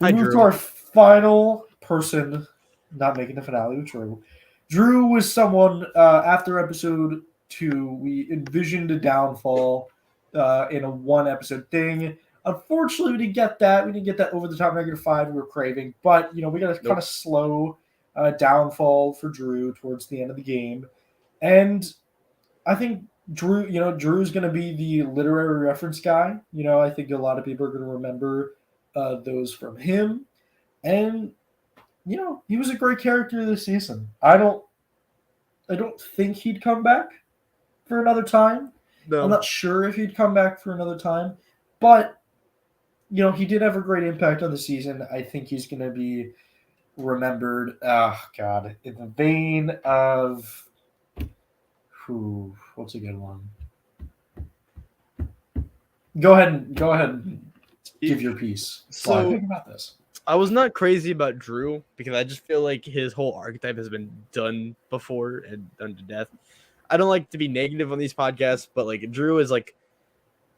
We Hi, move to Drew. our final person not making the finale with Drew. Drew was someone after episode 2. We envisioned a downfall in a one episode thing. Unfortunately, we didn't get that. We didn't get that over the top -5 we were craving. But we got a kind of slow downfall for Drew towards the end of the game, and I think Drew's going to be the literary reference guy. I think a lot of people are going to remember those from him, and he was a great character this season. I don't think he'd come back for another time. No. I'm not sure if he'd come back for another time, but he did have a great impact on the season. I think he's going to be remembered. Oh God, in the vein of what's a good one? Go ahead and give your piece. While I think about this. I was not crazy about Drew because I just feel like his whole archetype has been done before and done to death. I don't like to be negative on these podcasts, but like Drew is like,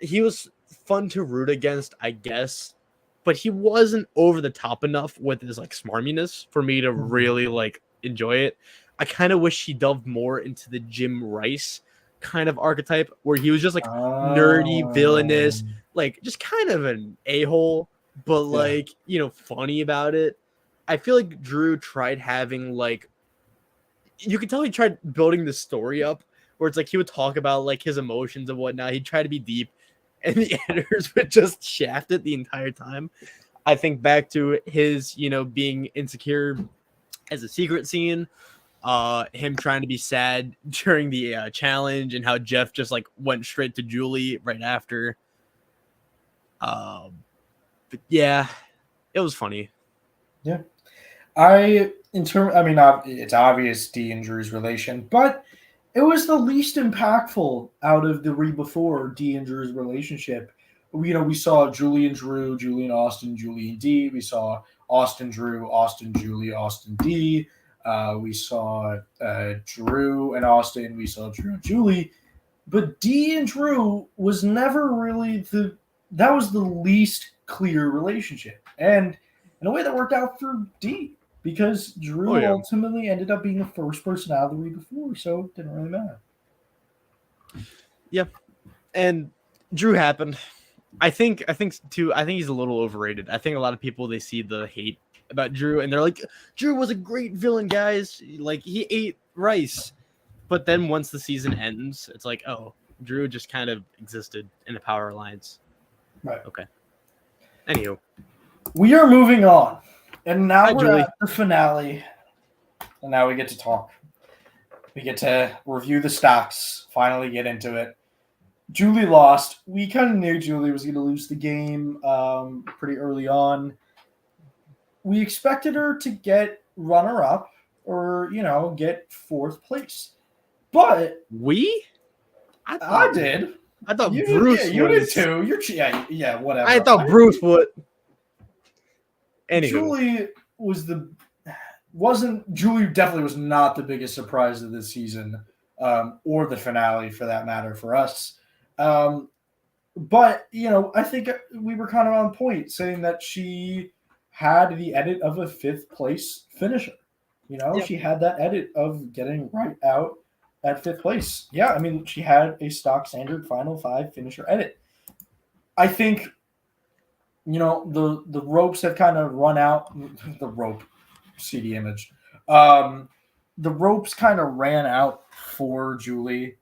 he was fun to root against, I guess, but he wasn't over the top enough with his like smarminess for me to really like enjoy it. I kind of wish he delved more into the Jim Rice kind of archetype where he was just like nerdy, villainous, like just kind of an a-hole, but like, funny about it. I feel like Drew tried having like, you could tell he tried building the story up where it's like he would talk about like his emotions and whatnot. He'd try to be deep, and the editors would just shaft it the entire time. I think back to his, being insecure as a secret scene, him trying to be sad during the challenge, and how Jeff just like went straight to Julie right after. But yeah, it was funny. Yeah. It's obvious Dee and Drew's relation, but it was the least impactful out of the re before Dee and Drew's relationship. We saw Julie and Drew, Julie and Austin, Julie and Dee. We saw Austin Drew, Austin Julie, Austin Dee. We saw Drew and Austin. We saw Drew and Julie. But Dee and Drew was never really that was the least clear relationship. And in a way that worked out for Dee because Oh Drew yeah, ultimately ended up being the first person out of the week before, so it didn't really matter. yeah, and Drew happened. I think too. I think he's a little overrated. I think a lot of people, they see the hate about Drew and they're like, Drew was a great villain, guys. Like, he ate rice. But then once the season ends, it's like, oh, Drew just kind of existed in the Power Alliance. Right. Okay. Anywho, We are moving on. And now hi we're Julie. at the finale. And now we get to talk. We get to review the stocks, finally get into it. Julie lost. We kind of knew Julie was going to lose the game pretty early on. We expected her to get runner up or, get fourth place. But We? I did. I thought You did, Bruce yeah, you did was. too. Yeah, whatever. I thought Bruce would. Anywho, Julie Julie definitely was not the biggest surprise of this season, or the finale for that matter for us. But I think we were kind of on point saying that she had the edit of a fifth place finisher. yeah, She had that edit of getting right out at fifth place. Yeah, I mean, she had a stock standard final five finisher edit. I think the ropes have kind of run out. The rope, CD image. The ropes kind of ran out for Julie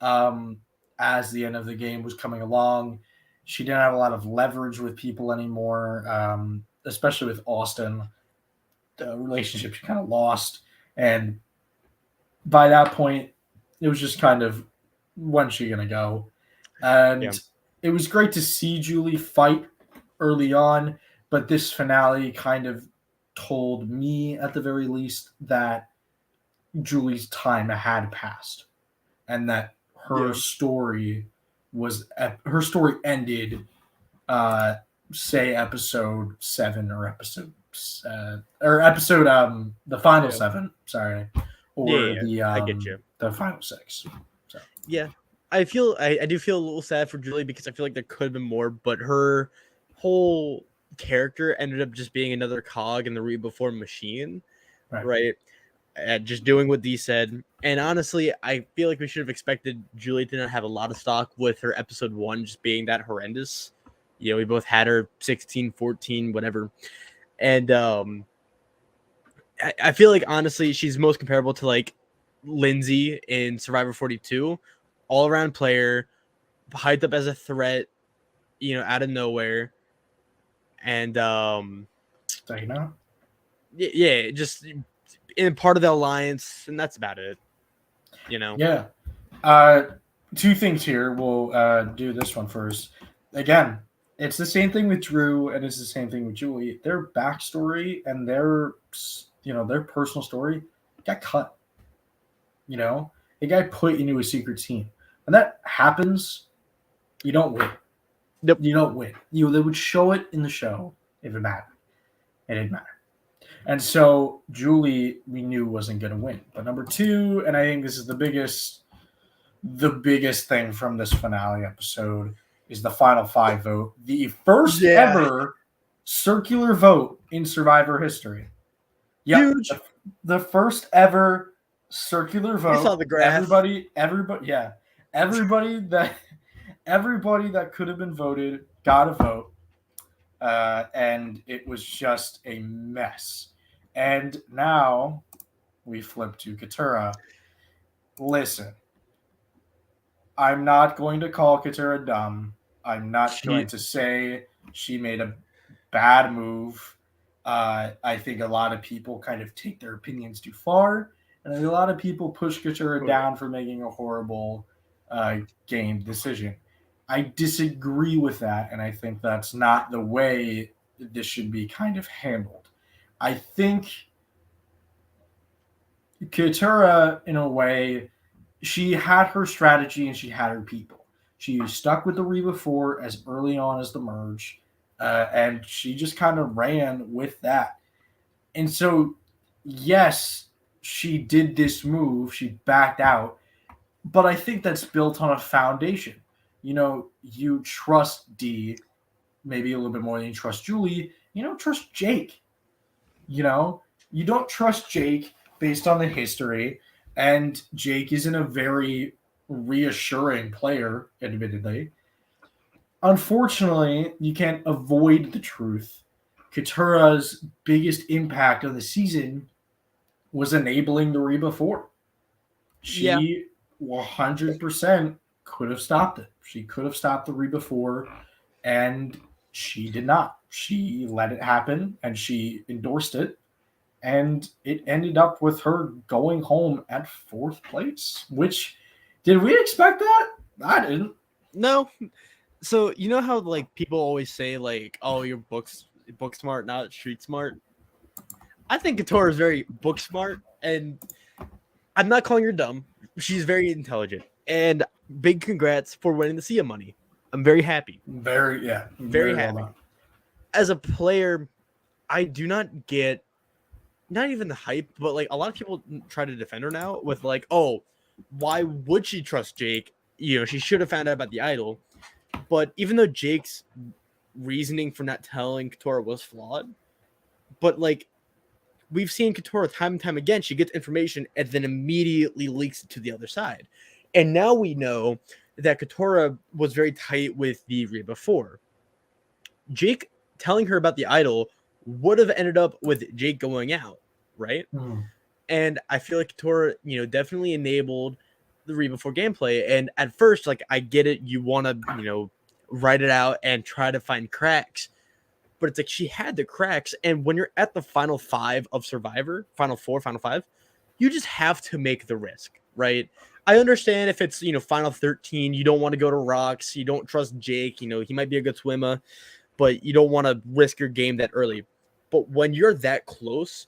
as the end of the game was coming along. She didn't have a lot of leverage with people anymore, especially with Austin. The relationship she kind of lost, and by that point, it was just kind of when's she gonna go? yeah, And it was great to see Julie fight early on, but this finale kind of told me, at the very least, that Julie's time had passed, and that yeah, her story ended, say episode 7 or episode the final yeah, 7, sorry, yeah, or yeah. I get you. the final 6. So Yeah, I do feel a little sad for Julie because I feel like there could have been more, but her whole character ended up just being another cog in the Re Before machine, right. right? Just doing what Dee said. And honestly, I feel like we should have expected Julie to not have a lot of stock with her episode 1 just being that horrendous. We both had her 16, 14, whatever. And I feel like honestly, she's most comparable to like Lindsay in Survivor 42, all around player, hyped up as a threat, out of nowhere, and Dana? yeah, just in part of the alliance, and that's about it. Yeah. Two things here. We'll do this one first. Again, it's the same thing with Drew, and it's the same thing with Julie. Their backstory and their personal story got cut. It got put into a secret team. When that happens, you don't win. Nope. You don't win. They would show it in the show if it mattered. It didn't matter. And so Julie, we knew wasn't going to win. But number two, and I think this is the biggest thing from this finale episode, is the final 5 vote. The first ever circular vote in Survivor history. Yep, Huge. the first ever circular vote. We saw the graph. Everybody that could have been voted got a vote. And it was just a mess. And now we flip to Katura. Listen, I'm not going to call Katura dumb. I'm not going to say she made a bad move. I think a lot of people kind of take their opinions too far, and a lot of people push Katura down for making a horrible game decision. I disagree with that, and I think that's not the way this should be kind of handled. I think Katura, in a way, she had her strategy and she had her people. She stuck with the Reba 4 as early on as the merge, and she just kind of ran with that. And so, yes, she did this move. She backed out, but I think that's built on a foundation. You trust D maybe a little bit more than you trust Julie. You don't trust Jake. You know, you don't trust Jake based on the history, and Jake isn't a very reassuring player, admittedly. Unfortunately, you can't avoid the truth. Katura's biggest impact on the season was enabling the Reba 4. Yeah. She 100% could have stopped it. She could have stopped the Reba 4, and she did not. She let it happen, and she endorsed it, and it ended up with her going home at 4th place, which, did we expect that? I didn't. No. So you know how like people always say like, oh, you're book smart, not street smart. I think Katora is very book smart, and I'm not calling her dumb. She's very intelligent, and big congrats for winning the SIA money. I'm very happy. Very, yeah. Very well happy. done. As a player, I do not get not even the hype, but like a lot of people try to defend her now with like, oh, why would she trust Jake? She should have found out about the idol. But even though Jake's reasoning for not telling Katora was flawed, but like we've seen Katora time and time again, she gets information and then immediately leaks it to the other side. And now we know that Katora was very tight with the Reba 4. Jake telling her about the idol would have ended up with Jake going out, right? And I feel like Katora, definitely enabled the Reba 4 gameplay. And at first, like, I get it, you want to, write it out and try to find cracks. But it's like she had the cracks. And when you're at the final 5 of Survivor, final 4, final 5, you just have to make the risk, right? I understand if it's, final 13, you don't want to go to rocks, you don't trust Jake, he might be a good swimmer, but you don't want to risk your game that early. But when you're that close,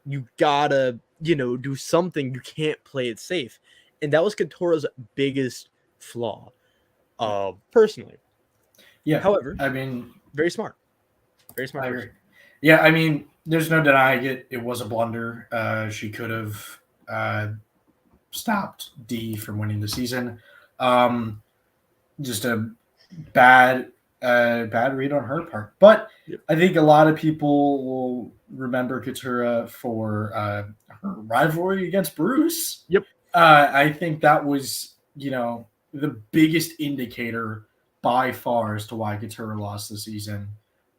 you gotta, do something. You can't play it safe. And that was Katora's biggest flaw, personally. Yeah. However, I mean, very smart. Very smart. I agree. Yeah, I mean, there's no denying it. It was a blunder. She could have stopped D from winning the season. Just a bad read on her part. But Yep. I think a lot of people will remember Katura for her rivalry against Bruce. Yep. I think that was, the biggest indicator by far as to why Katura lost the season.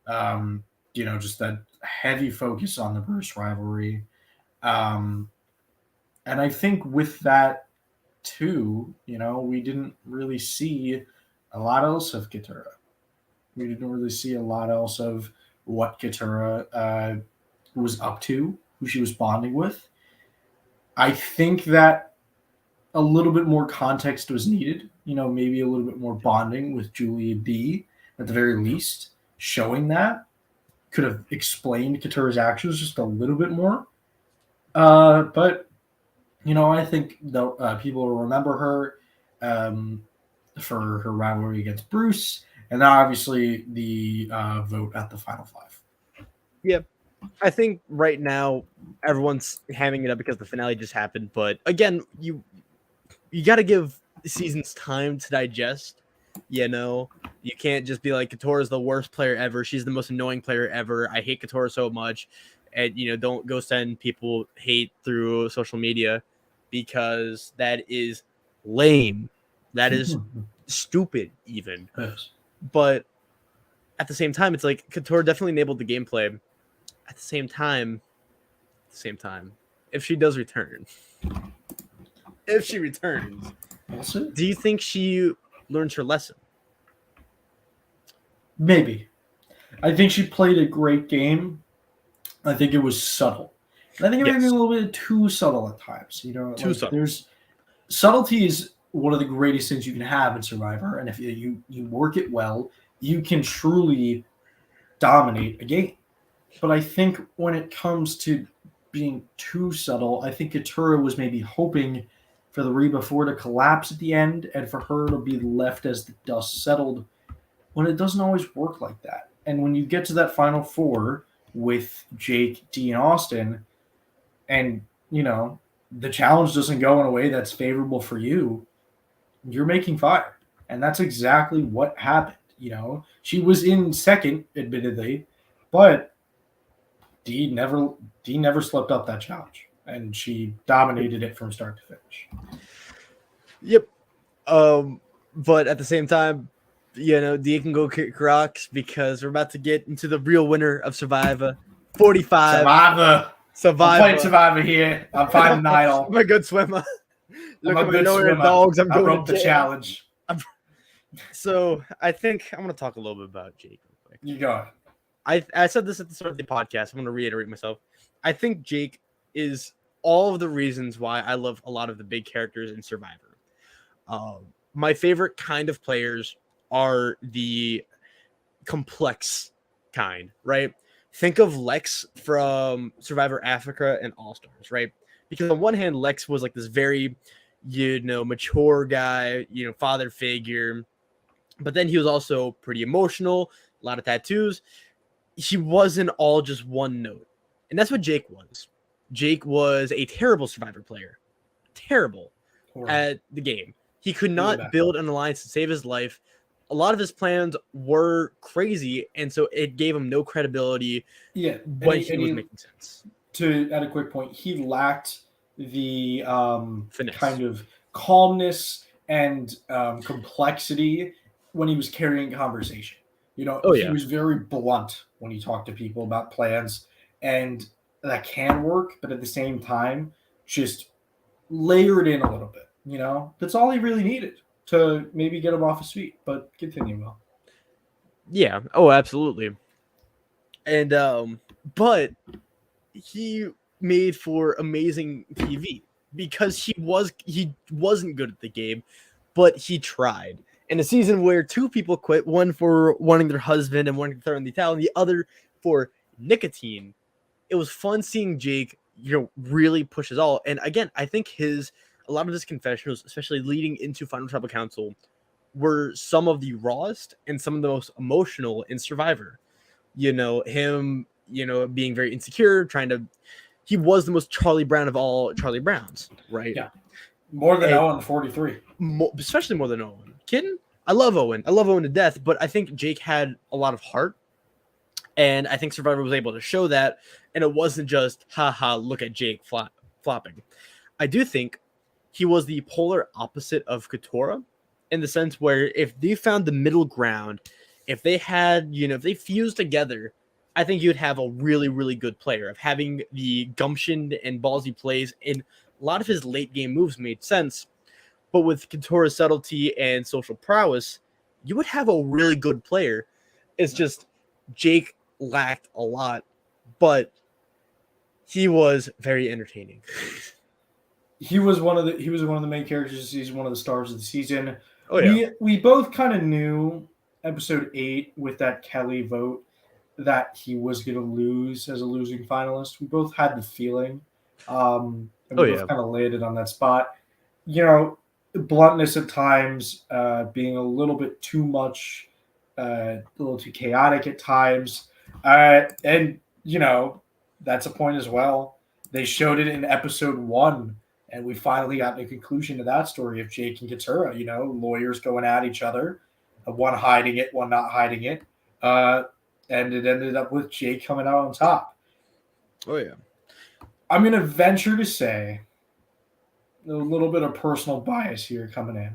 Just that heavy focus on the Bruce rivalry. And I think with that too, we didn't really see a lot else of Katura. We didn't really see a lot else of what Katura was up to, who she was bonding with. I think that a little bit more context was needed. Maybe a little bit more bonding with Julie and D at the very least, showing that could have explained Katura's actions just a little bit more. But I think people will remember her for her rivalry against Bruce, and obviously the vote at the final 5. Yeah, I think right now everyone's hamming it up because the finale just happened. But again, you got to give seasons time to digest. You can't just be like Katora's the worst player ever. She's the most annoying player ever. I hate Katora so much, and don't go send people hate through social media because that is lame. That is stupid, even. Yes. But at the same time, it's like Katora definitely enabled the gameplay. At the same time, if she does return, if she returns, We'll see. do you think she learns her lesson? Maybe. I think she played a great game. I think it was subtle. And I think it may be a Yes, little bit too subtle at times. You know, too like subtle. there's subtlety is one of the greatest things you can have in Survivor, and if you work it well, you can truly dominate a game. But I think when it comes to being too subtle, I think Katura was maybe hoping for the Reba 4 to collapse at the end and for her to be left as the dust settled when it doesn't always work like that. And when you get to that final four with Jake, D, and Austin, and, you know, the challenge doesn't go in a way that's favorable for you, you're making fire. And that's exactly what happened. You know, she was in second, admittedly, but D never D never slipped up that challenge, and she dominated it from start to finish. Yep. But at the same time, D can go kick rocks because we're about to get into the real winner of Survivor 45. Survivor. I'm playing Survivor. Survivor here. I'm finding an I'm idol. a good swimmer. I'm Look a at my good lower swimmer. dogs. I'm I going broke to the jail. challenge. So I think I'm going to talk a little bit about Jake real quick. You go. I said this at the start of the podcast. I'm going to reiterate myself. I think Jake is all of the reasons why I love a lot of the big characters in Survivor. My favorite kind of players are the complex kind, right? Think of Lex from Survivor Africa and All Stars, right? Because on one hand, Lex was like this very, mature guy, father figure, but then he was also pretty emotional, a lot of tattoos. He wasn't all just one note. And that's what Jake was. Jake was a terrible Survivor player. Terrible at the game. He could not build an alliance to save his life. A lot of his plans were crazy, and so it gave him no credibility when he was making sense. To add a quick point, he lacked the Finesse. kind of calmness and complexity when he was carrying conversation. He was very blunt when he talked to people about plans, and that can work, but at the same time, just layer it in a little bit. That's all he really needed to maybe get him off his feet. But continue, Will. Yeah. Oh, absolutely. And but he made for amazing TV because he wasn't good at the game, but he tried. In a season where two people quit, one for wanting their husband and wanting to throw in the towel, and the other for nicotine, it was fun seeing Jake, really push his all. And again, I think a lot of his confessionals, especially leading into Final Tribal Council, were some of the rawest and some of the most emotional in Survivor. Him, being very insecure, he was the most Charlie Brown of all Charlie Browns, right? Yeah. More than Owen 43. Especially more than Owen. Kidding? I love Owen. I love Owen to death, but I think Jake had a lot of heart. And I think Survivor was able to show that. And it wasn't just, haha, look at Jake flopping. I do think he was the polar opposite of Katora in the sense where if they found the middle ground, if they had, if they fused together, I think you'd have a really, really good player of having the gumption and ballsy plays. And a lot of his late game moves made sense. But with Katora's subtlety and social prowess, you would have a really good player. It's just Jake lacked a lot, but he was very entertaining. He was one of the main characters of the season, one of the stars of the season. Oh yeah. We both kind of knew episode 8 with that Kelly vote that he was going to lose as a losing finalist. We both had the feeling, and we both kind of landed on that spot. Bluntness at times, being a little bit too much, a little too chaotic at times, and that's a point as well. They showed it in episode 1. And we finally got the conclusion to that story of Jake and Katura, lawyers going at each other, one hiding it, one not hiding it. And it ended up with Jake coming out on top. Oh, yeah. I'm going to venture to say, a little bit of personal bias here coming in.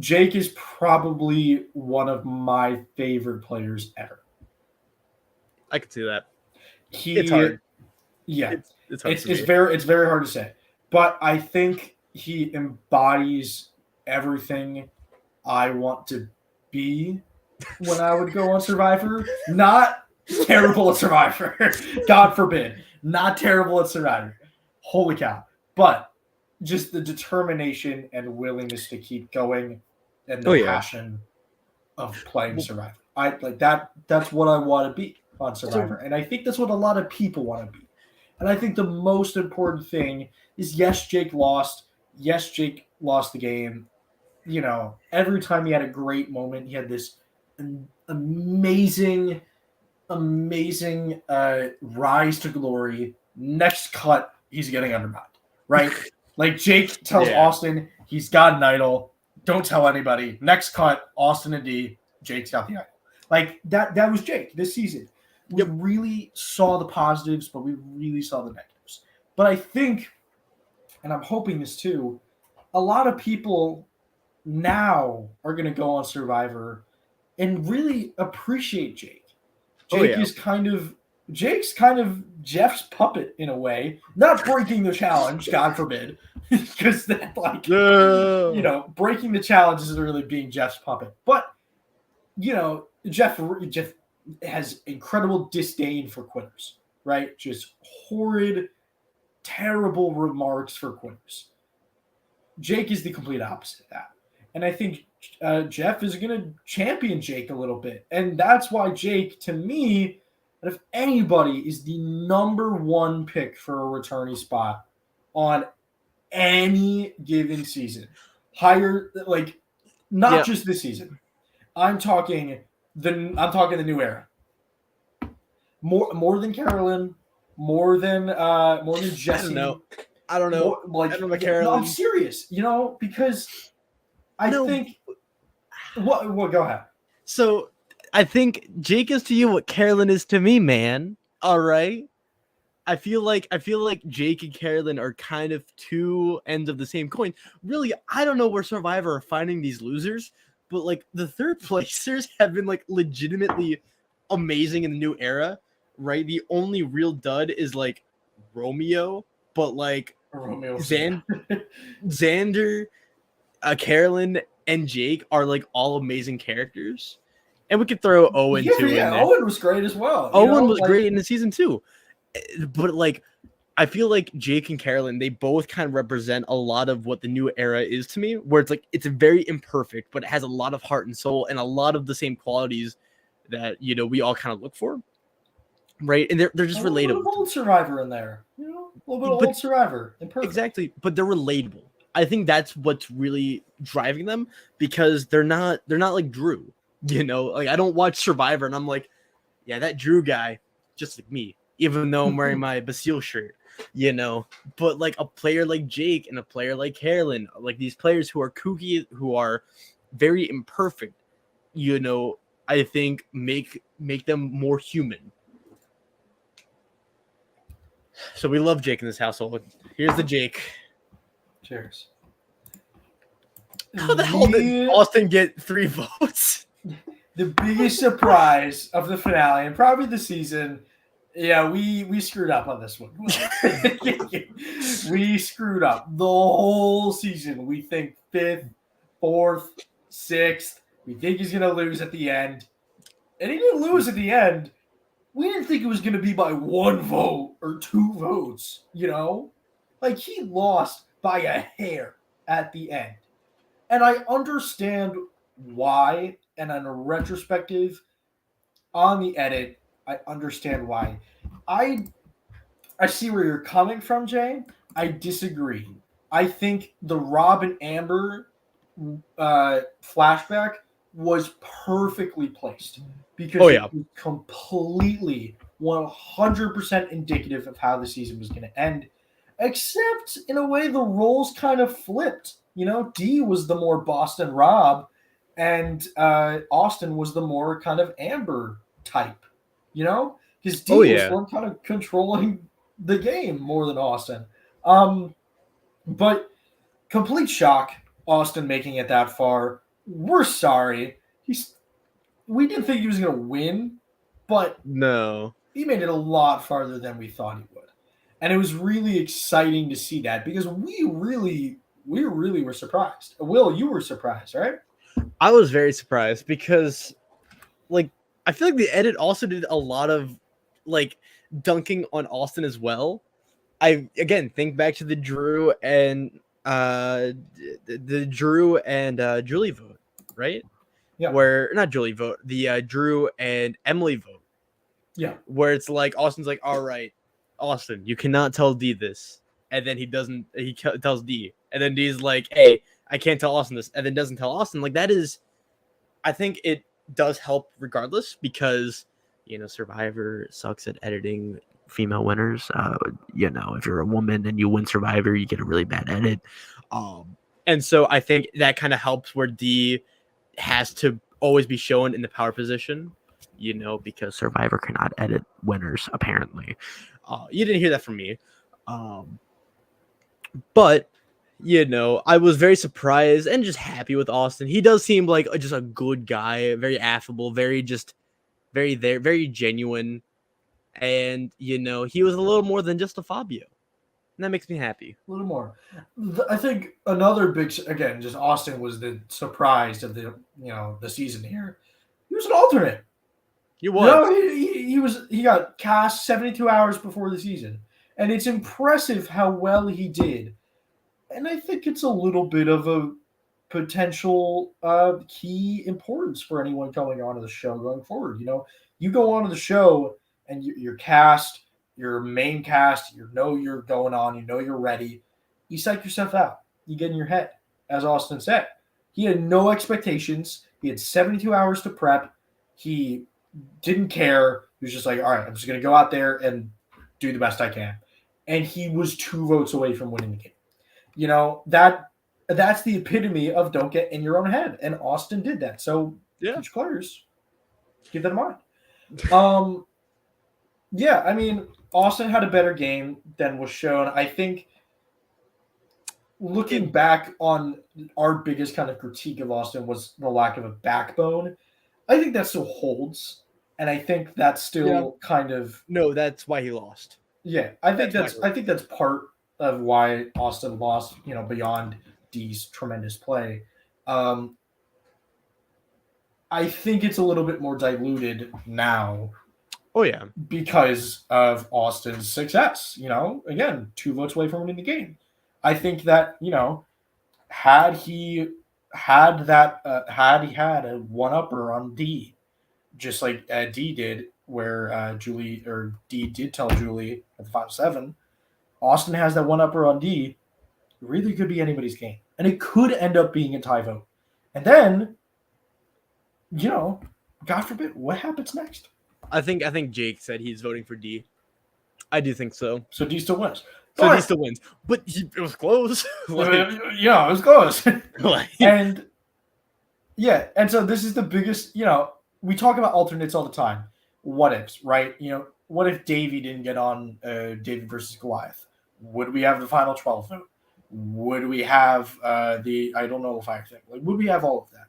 Jake is probably one of my favorite players ever. I could see that. It's hard. Yeah. It's very hard to say. But I think he embodies everything I want to be when I would go on Survivor. Not terrible at Survivor. God forbid. Not terrible at Survivor. Holy cow. But just the determination and willingness to keep going and the Oh yeah. passion of playing Well, Survivor. I like that. That's what I want to be on so Survivor. And I think that's what a lot of people want to be. And I think the most important thing is yes, Jake lost. Yes, Jake lost the game. You know, every time he had a great moment, he had this amazing, amazing rise to glory. Next cut, he's getting undermined, right? Like Jake tells yeah. Austin, he's got an idol. Don't tell anybody. Next cut, Austin and D, Jake's got the idol. Like that was Jake this season. We Yep. really saw the positives, but we really saw the negatives. But I think, and I'm hoping this too, a lot of people now are going to go on Survivor and really appreciate Jake. Oh Jake yeah. is Jake's kind of Jeff's puppet in a way, not breaking the challenge, God forbid, because that breaking the challenge isn't really being Jeff's puppet. But Jeff has incredible disdain for quitters, right? Just horrid, terrible remarks for quitters. Jake is the complete opposite of that. And I think Jeff is going to champion Jake a little bit. And that's why Jake, to me, if anybody, is the number one pick for a returnee spot on any given season. Higher, like, not just this season. I'm talking the new era. More than Carolyn, more than Jesse. I don't know. I don't know Carolyn. No, I'm serious, because I think. What? Go ahead. So I think Jake is to you what Carolyn is to me, man. All right. I feel like Jake and Carolyn are kind of two ends of the same coin. Really, I don't know where Survivor are finding these losers, but like the third placers have been like legitimately amazing in the new era, right? The only real dud is like Romeo, but like Xander, Carolyn, and Jake are like all amazing characters. And we could throw Owen too. Yeah, Owen was great as well. Owen was great in the season too. But like I feel like Jake and Carolyn, they both kind of represent a lot of what the new era is to me, where it's like it's very imperfect, but it has a lot of heart and soul and a lot of the same qualities that we all kind of look for. Right. And they're just relatable. A little old Survivor in there. A little bit of old Survivor. Imperfect. Exactly. But they're relatable. I think that's what's really driving them, because they're not like Drew. Like I don't watch Survivor and I'm like, yeah, that Drew guy, just like me, even though I'm wearing my Basile shirt, but like a player like Jake and a player like Carolyn, like these players who are kooky, who are very imperfect, I think make them more human. So we love Jake in this household. Here's the Jake. Cheers. How the hell did Austin get 3 votes? The biggest surprise of the finale and probably the season. Yeah, we screwed up on this one. We screwed up the whole season. We think 5th, 4th, 6th. We think he's going to lose at the end. And he didn't lose at the end. We didn't think it was going to be by 1 vote or 2 votes, Like, he lost by a hair at the end. And I understand why, and on a retrospective, on the edit, I understand why. I see where you're coming from, Jay. I disagree. I think the Rob and Amber flashback was perfectly placed because it was completely 100% indicative of how the season was going to end, except in a way the roles kind of flipped. D was the more Boston Rob, and Austin was the more kind of Amber type, because D was one kind of controlling the game more than Austin. But complete shock, Austin making it that far. We're sorry. We didn't think he was going to win, but no, he made it a lot farther than we thought he would. And it was really exciting to see that because we really were surprised. Will, you were surprised, right? I was very surprised because like I feel like the edit also did a lot of like dunking on Austin as well. I again think back to the Drew and the Drew and Julie vote, right? Yeah, Where not Julie vote, the Drew and Emily vote, yeah, where it's like Austin's like, all right, Austin, you cannot tell D this, and then he doesn't. He tells D, and then D's like, hey, I can't tell Austin this, and then doesn't tell Austin. Like that is, I think it does help regardless because Survivor sucks at editing female winners. If you're a woman and you win Survivor, you get a really bad edit. And so I think that kind of helps where D has to always be shown in the power position, because Survivor cannot edit winners, apparently. You didn't hear that from me. Um, but, I was very surprised and just happy with Austin. He does seem like just a good guy, very affable, very genuine. And, he was a little more than just a Fabio. And that makes me happy. a little more. I think another big again, just Austin was the surprise of the season here. He was an alternate. He was. He got cast 72 hours before the season, and it's impressive how well he did. And I think it's a little bit of a potential key importance for anyone coming onto the show going forward. You go onto the show and you're cast, your main cast, you're going on, you're ready. You psych yourself out. You get in your head, as Austin said. He had no expectations. He had 72 hours to prep. He didn't care. He was just like, all right, I'm just going to go out there and do the best I can. And he was 2 votes away from winning the game. That's the epitome of don't get in your own head. And Austin did that. So future players, keep that in mind. Yeah, I mean, Austin had a better game than was shown. I think looking back on our biggest kind of critique of Austin was the lack of a backbone. I think that still holds. And I think that's still kind of no. That's why he lost. Yeah, I think that's part of why Austin lost. Beyond D's tremendous play, I think it's a little bit more diluted now. Oh yeah, because of Austin's success. Again, 2 votes away from winning the game. I think that had he had a one-upper on D, just like D did, where D did tell Julie at the final 7, Austin has that one-upper on D. It really could be anybody's game, and it could end up being a tie vote. And then, God forbid, what happens next? I think Jake said he's voting for D. I do think so. So D still wins. D still wins, but it was close. It was close. And so this is the biggest. We talk about alternates all the time. What ifs, right? What if Davey didn't get on David versus Goliath? Would we have the final 12 vote? Would we have the I don't know if I think would we have all of that?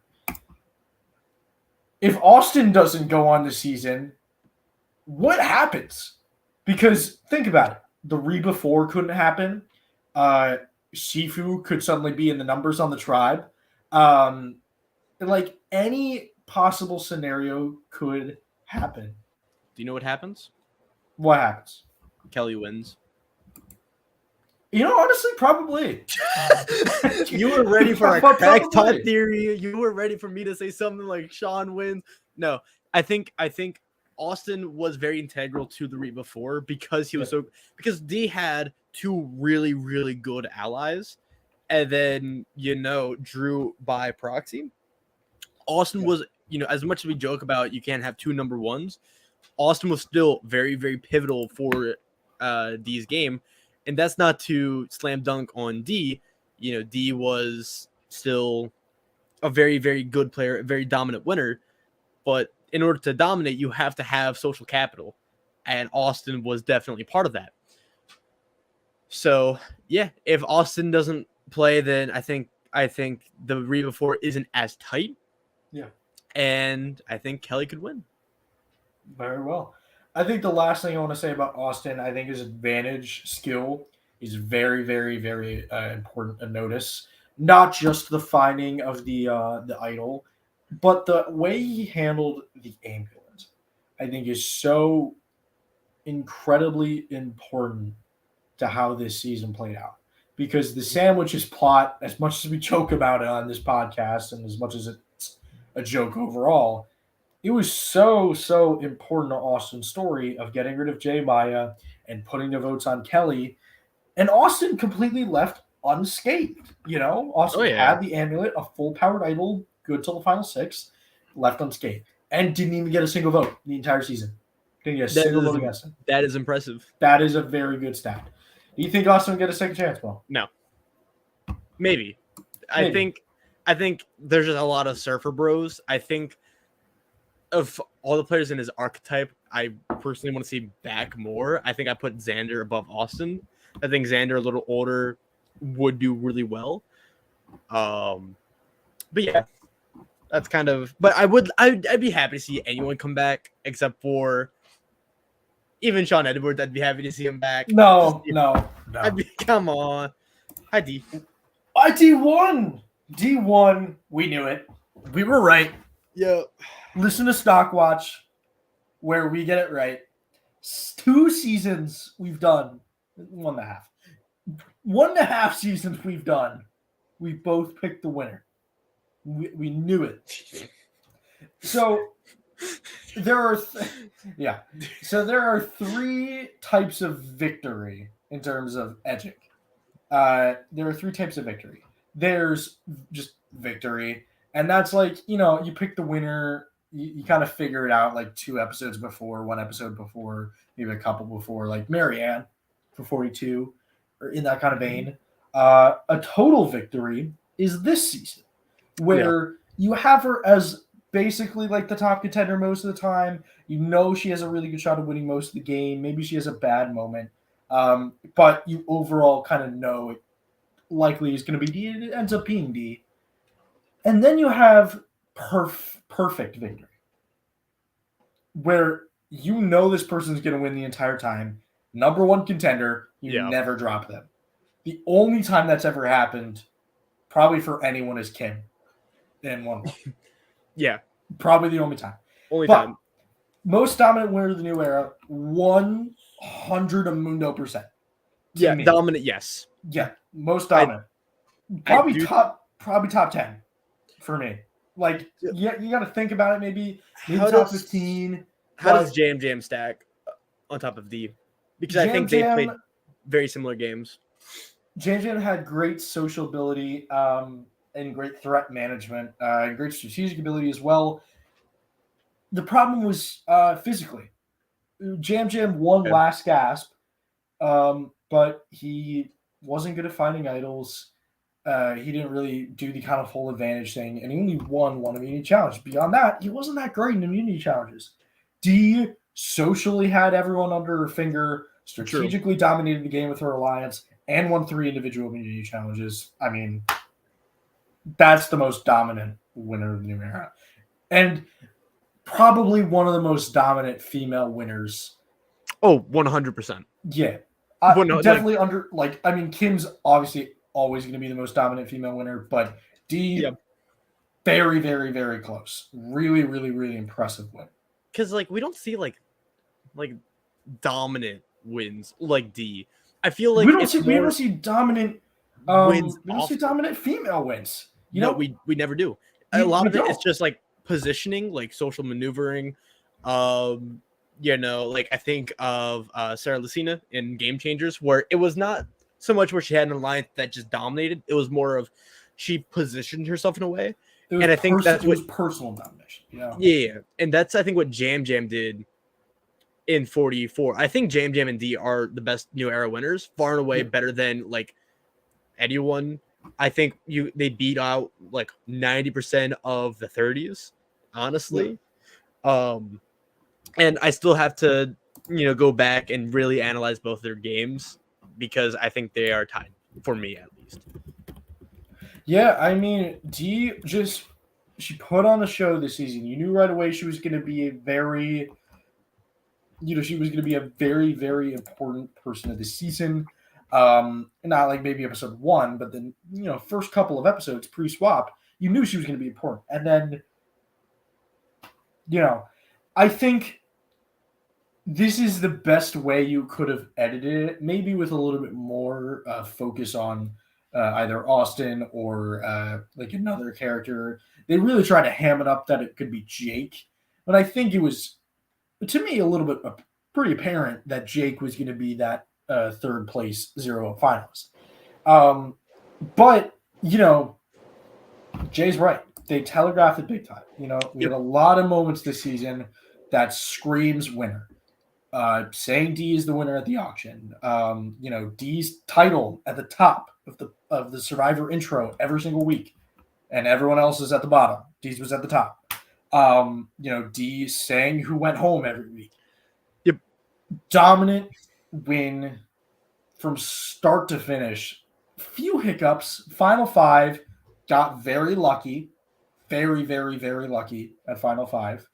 If Austin doesn't go on the season, what happens? Because think about it. The Reba 4 couldn't happen. Shifu could suddenly be in the numbers on the tribe. Any possible scenario could happen. Do you know what happens? What happens? Kelly wins. Honestly, probably. You were ready for a crack pot theory. You were ready for me to say something like Sean wins. No, I think Austin was very integral to the Reba 4 because he was because D had 2 really, really good allies, and then Drew by proxy. Austin was, as much as we joke about you can't have 2 number 1s, Austin was still very, very pivotal for D's game. And that's not to slam dunk on D. D was still a very, very good player, a very dominant winner. But in order to dominate, you have to have social capital. And Austin was definitely part of that. So, yeah, if Austin doesn't play, then I think the Reba 4 isn't as tight. Yeah. And I think Kelly could win. Very well. I think the last thing I want to say about Austin, I think his advantage skill is very, very, very important to notice. Not just the finding of the idol. But the way he handled the ambulance, I think, is so incredibly important to how this season played out. Because the sandwiches plot, as much as we joke about it on this podcast, and as much as it's a joke overall, it was so important to Austin's story of getting rid of Jay Maya and putting the votes on Kelly. And Austin completely left unscathed. Oh Austin yeah, had the amulet, a full powered idol, good till the final six, left unscathed, and didn't even get a single vote the entire season. Didn't get a that single is vote against him. that is impressive. That is a very good stat. Do you think Austin will get a second chance, Will? No, maybe. I Maybe. think I think there's just a lot of surfer bros. I think of all the players in his archetype, I personally want to see back more. I think I put Xander above Austin. I think Xander, a little older, would do really well. But yeah, that's kind of. But I'd be happy to see anyone come back except for even Sean Edwards. I'd be happy to see him back. No. Come on, hi D. D1. D1. We knew it. We were right. Yeah. Listen to StockWatch, where we get it right. 2 seasons we've done. 1.5. 1.5 seasons we've done. We both picked the winner. We knew it. So there are there are 3 types of victory in terms of edging. There are 3 types of victory. There's just victory, and that's like, you pick the winner, you kind of figure it out like 2 episodes before, 1 episode before, maybe a couple before, like Marianne for 42, or in that kind of vein. A total victory is this season, where you have her as basically like the top contender most of the time. She has a really good shot of winning most of the game. Maybe she has a bad moment, but you overall kind of know it likely is going to be D. It ends up being D. And then you have perfect victory, where this person's going to win the entire time. Number 1 contender, never drop them. The only time that's ever happened, probably for anyone, is Kim in 1-1. Yeah. Probably the only time. But most dominant winner of the new era, 100 mundo %. Yeah, me. dominant, yes. Yeah, most dominant. Probably top 10 for me. Like, you got to think about it. Maybe top 15. How does Jam stack on top of D? Because I think they played very similar games. Jam had great social ability and great threat management and great strategic ability as well. The problem was physically. Jam won last gasp, but he wasn't good at finding idols. He didn't really do the kind of full advantage thing, and he only won 1 immunity challenge. Beyond that, he wasn't that great in immunity challenges. D socially had everyone under her finger, strategically dominated the game with her alliance, and won 3 individual immunity challenges. I mean, that's the most dominant winner of the new era. And probably one of the most dominant female winners. Oh, 100%. Yeah. Definitely Kim's obviously always going to be the most dominant female winner, but D, very, very, very close. Really, really, really impressive win. Because, we don't see, dominant wins like D. I feel like we don't see dominant wins. We don't see dominant female wins. We never do. A lot of it is just positioning, social maneuvering. I think of Sarah Lucina in Game Changers, where it was not so much where she had an alliance that just dominated. It was more of she positioned herself in a way. And I think that's what personal domination. Yeah. And that's, I think, what Jam did in 44. I think Jam and D are the best new era winners, far and away better than anyone. I think they beat out 90% of the 30s, honestly. And I still have to go back and really analyze both their games, because I think they are tied, for me at least. Yeah, I mean, D she put on a show this season. You knew right away she was going to be a very very important person of the season. Not maybe episode 1, but then first couple of episodes pre-swap, you knew she was going to be important. And then you know, I think this is the best way you could have edited it, maybe with a little bit more focus on either Austin or like another character. They really tried to ham it up that it could be Jake, but I think it was, to me, a little bit pretty apparent that Jake was going to be that third place zero finalist. Um, but you know, Jay's right. They telegraphed it big time. You know, we had Yep. a lot of moments this season that screams winner. Saying D is the winner at the auction. You know, D's title at the top of the Survivor intro every single week, and everyone else is at the bottom. D's was at the top. You know, D saying who went home every week. Yep. Dominant win from start to finish. Few hiccups. Final five got very lucky, very, very, very lucky at Final Five.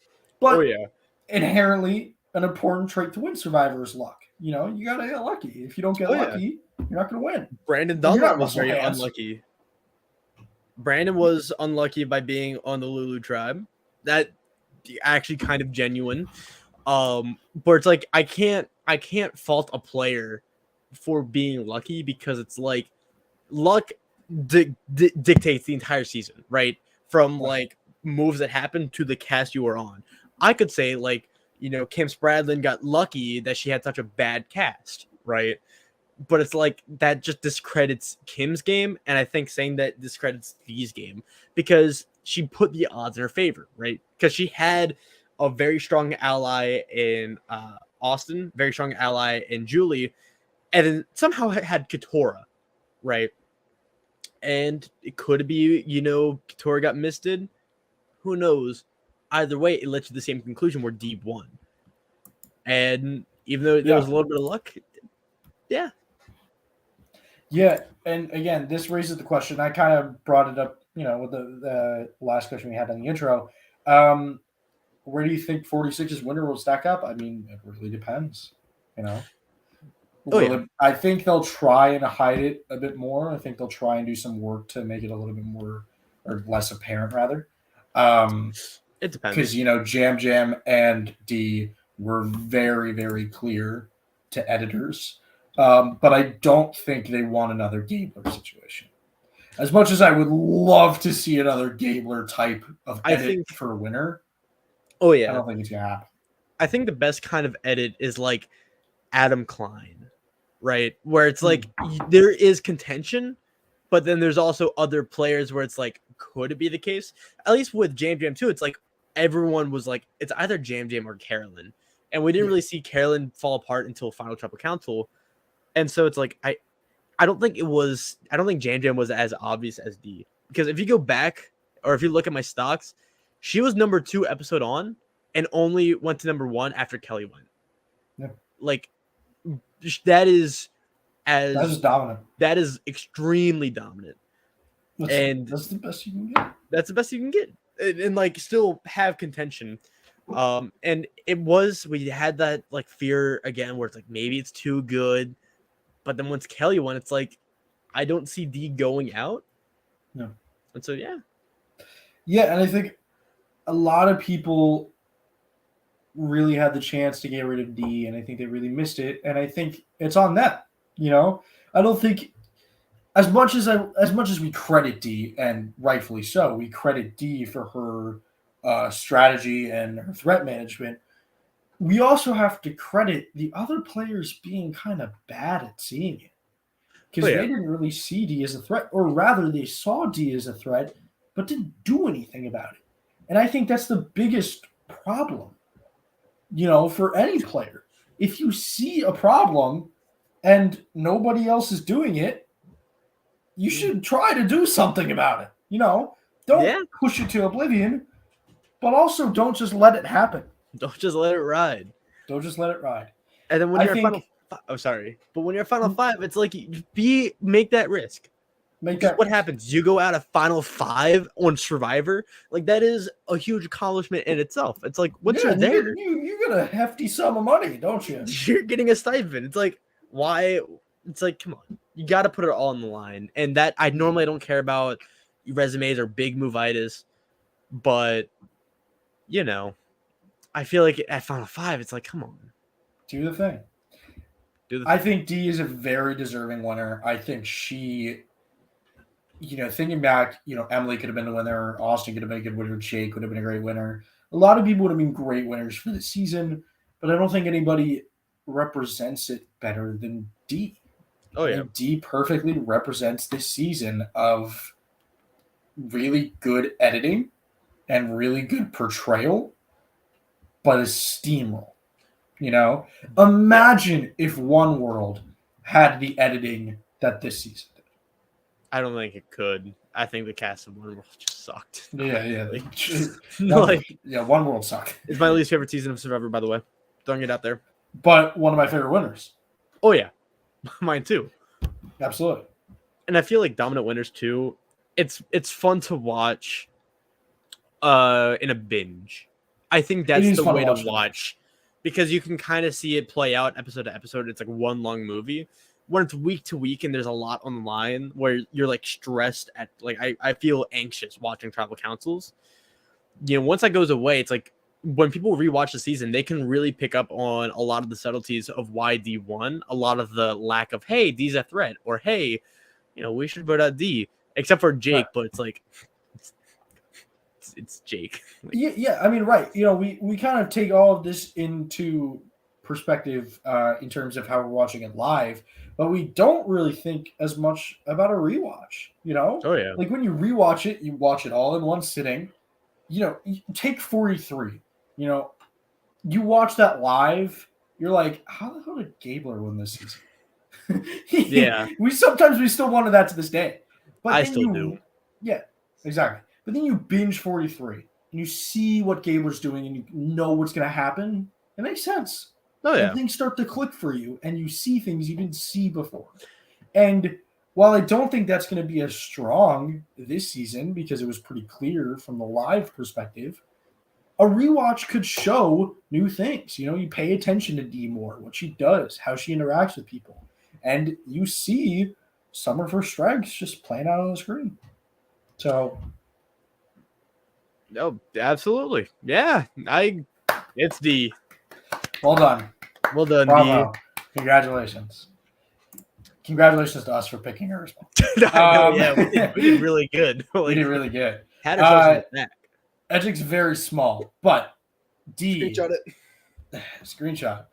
Oh But yeah. inherently, an important trait to win Survivor is luck. You know, you gotta get lucky. If you don't get Oh yeah. lucky, you're not gonna win. Brandon And you're Dunlop not was Russell very Hams. unlucky. Brandon was unlucky by being on the Lulu tribe. That actually kind of genuine. But it's like I can't fault a player for being lucky because it's like luck dictates the entire season, right? From like moves that happen to the cast you were on. I could say like, you know, Kim Spradlin got lucky that she had such a bad cast, right? But it's like that just discredits Kim's game, and I think saying that discredits V's game because she put the odds in her favor, right? Because she had a very strong ally in Austin, very strong ally in Julie, and then somehow had Katora, right? And it could be, you know, Katora got misted. Who knows? Either way, it led to the same conclusion where Deep won. And even though there was a little bit of luck, yeah. Yeah, and again, this raises the question. I kind of brought it up, you know, with the last question we had in the intro. Where do you think 46's winner will stack up? I mean, it really depends. You know, Oh, yeah. I think they'll try and hide it a bit more. I think they'll try and do some work to make it a little bit more or less apparent, rather. It depends. Because, you know, Jam Jam and D were very, very clear to editors. But I don't think they want another Gabler situation. As much as I would love to see another Gabler type of edit for a winner, oh yeah, I don't think it's gonna happen. I think the best kind of edit is like Adam Klein, right? Where it's like there is contention, but then there's also other players where it's like, could it be the case? At least with Jam Jam too, it's like everyone was like, it's either Jam Jam or Carolyn, and we didn't really see Carolyn fall apart until Final Tribal Council, and so it's like I don't think Jam Jam was as obvious as D, because if you go back or if you look at my stocks, she was number 2 episode on and only went to number 1 after Kelly went. Yeah. Like that is dominant. That is extremely dominant. That's the best you can get. That's the best you can get. And like still have contention. And we had that like fear again where it's like maybe it's too good. But then once Kelly won, it's like I don't see D going out. No. And so yeah. Yeah, and I think a lot of people really had the chance to get rid of D, and I think they really missed it. And I think it's on them. You know, I don't think as much as we credit D, and rightfully so, we credit D for her strategy and her threat management. We also have to credit the other players being kind of bad at seeing it, because they didn't really see D as a threat, or rather, they saw D as a threat, but didn't do anything about it. And I think that's the biggest problem, you know, for any player. If you see a problem and nobody else is doing it, you should try to do something about it. You know, don't push it to oblivion, but also don't just let it happen. Don't just let it ride. Don't just let it ride. And then when you're when you're Final 5, it's like make that risk. What happens? You go out of Final 5 on Survivor, like that is a huge accomplishment in itself. It's like once you're there, you get a hefty sum of money, don't you? You're getting a stipend. It's like why? It's like come on, you got to put it all on the line. And that I normally don't care about resumes or big move-itis, but you know, I feel like at Final Five, it's like, come on, Do the thing. do the I thing. think Dee is a very deserving winner. I think she, thinking back, Emily could have been the winner. Austin could have been a good winner. Jake would have been a great winner. A lot of people would have been great winners for the season, but I don't think anybody represents it better than Dee. Oh I yeah, think Dee perfectly represents this season of really good editing and really good portrayal, but a steamroll. Imagine if One World had the editing that this season did. I don't think it could. I think the cast of One World just sucked. Yeah. One World sucked. It's my least favorite season of Survivor, by the way. Throwing it out there. But one of my favorite winners. Oh yeah, mine too. Absolutely. And I feel like dominant winners too. It's fun to watch in a binge. I think that's the way to watch because you can kind of see it play out episode to episode. It's like one long movie. When it's week to week and there's a lot on the line where you're like stressed at like I feel anxious watching tribal councils. Once that goes away, it's like when people rewatch the season, they can really pick up on a lot of the subtleties of why D won, a lot of the lack of hey, D's a threat, or hey, we should vote out D, except for Jake, right. But it's like it's Jake. Like, yeah. I mean, right. We kind of take all of this into perspective in terms of how we're watching it live, but we don't really think as much about a rewatch. Oh yeah. Like when you rewatch it, you watch it all in one sitting. You take 43. You watch that live. You're like, how the hell did Gabler win this season? Yeah. We still wanted that to this day. But I still do. Yeah, exactly. But then you binge 43 and you see what Gabler's doing and you know what's going to happen. It makes sense. Oh yeah. And things start to click for you and you see things you didn't see before. And while I don't think that's going to be as strong this season because it was pretty clear from the live perspective, a rewatch could show new things. You pay attention to Dee more, what she does, how she interacts with people. And you see some of her strengths just playing out on the screen. So. Oh, absolutely. Yeah. It's Dee. Well done. Well done, Bravo. Dee. Congratulations. Congratulations to us for picking her as well. Yeah, we did really good. We did really good. Had ourselves in the back. Edgic's very small, but Dee. Screenshot it. Screenshot.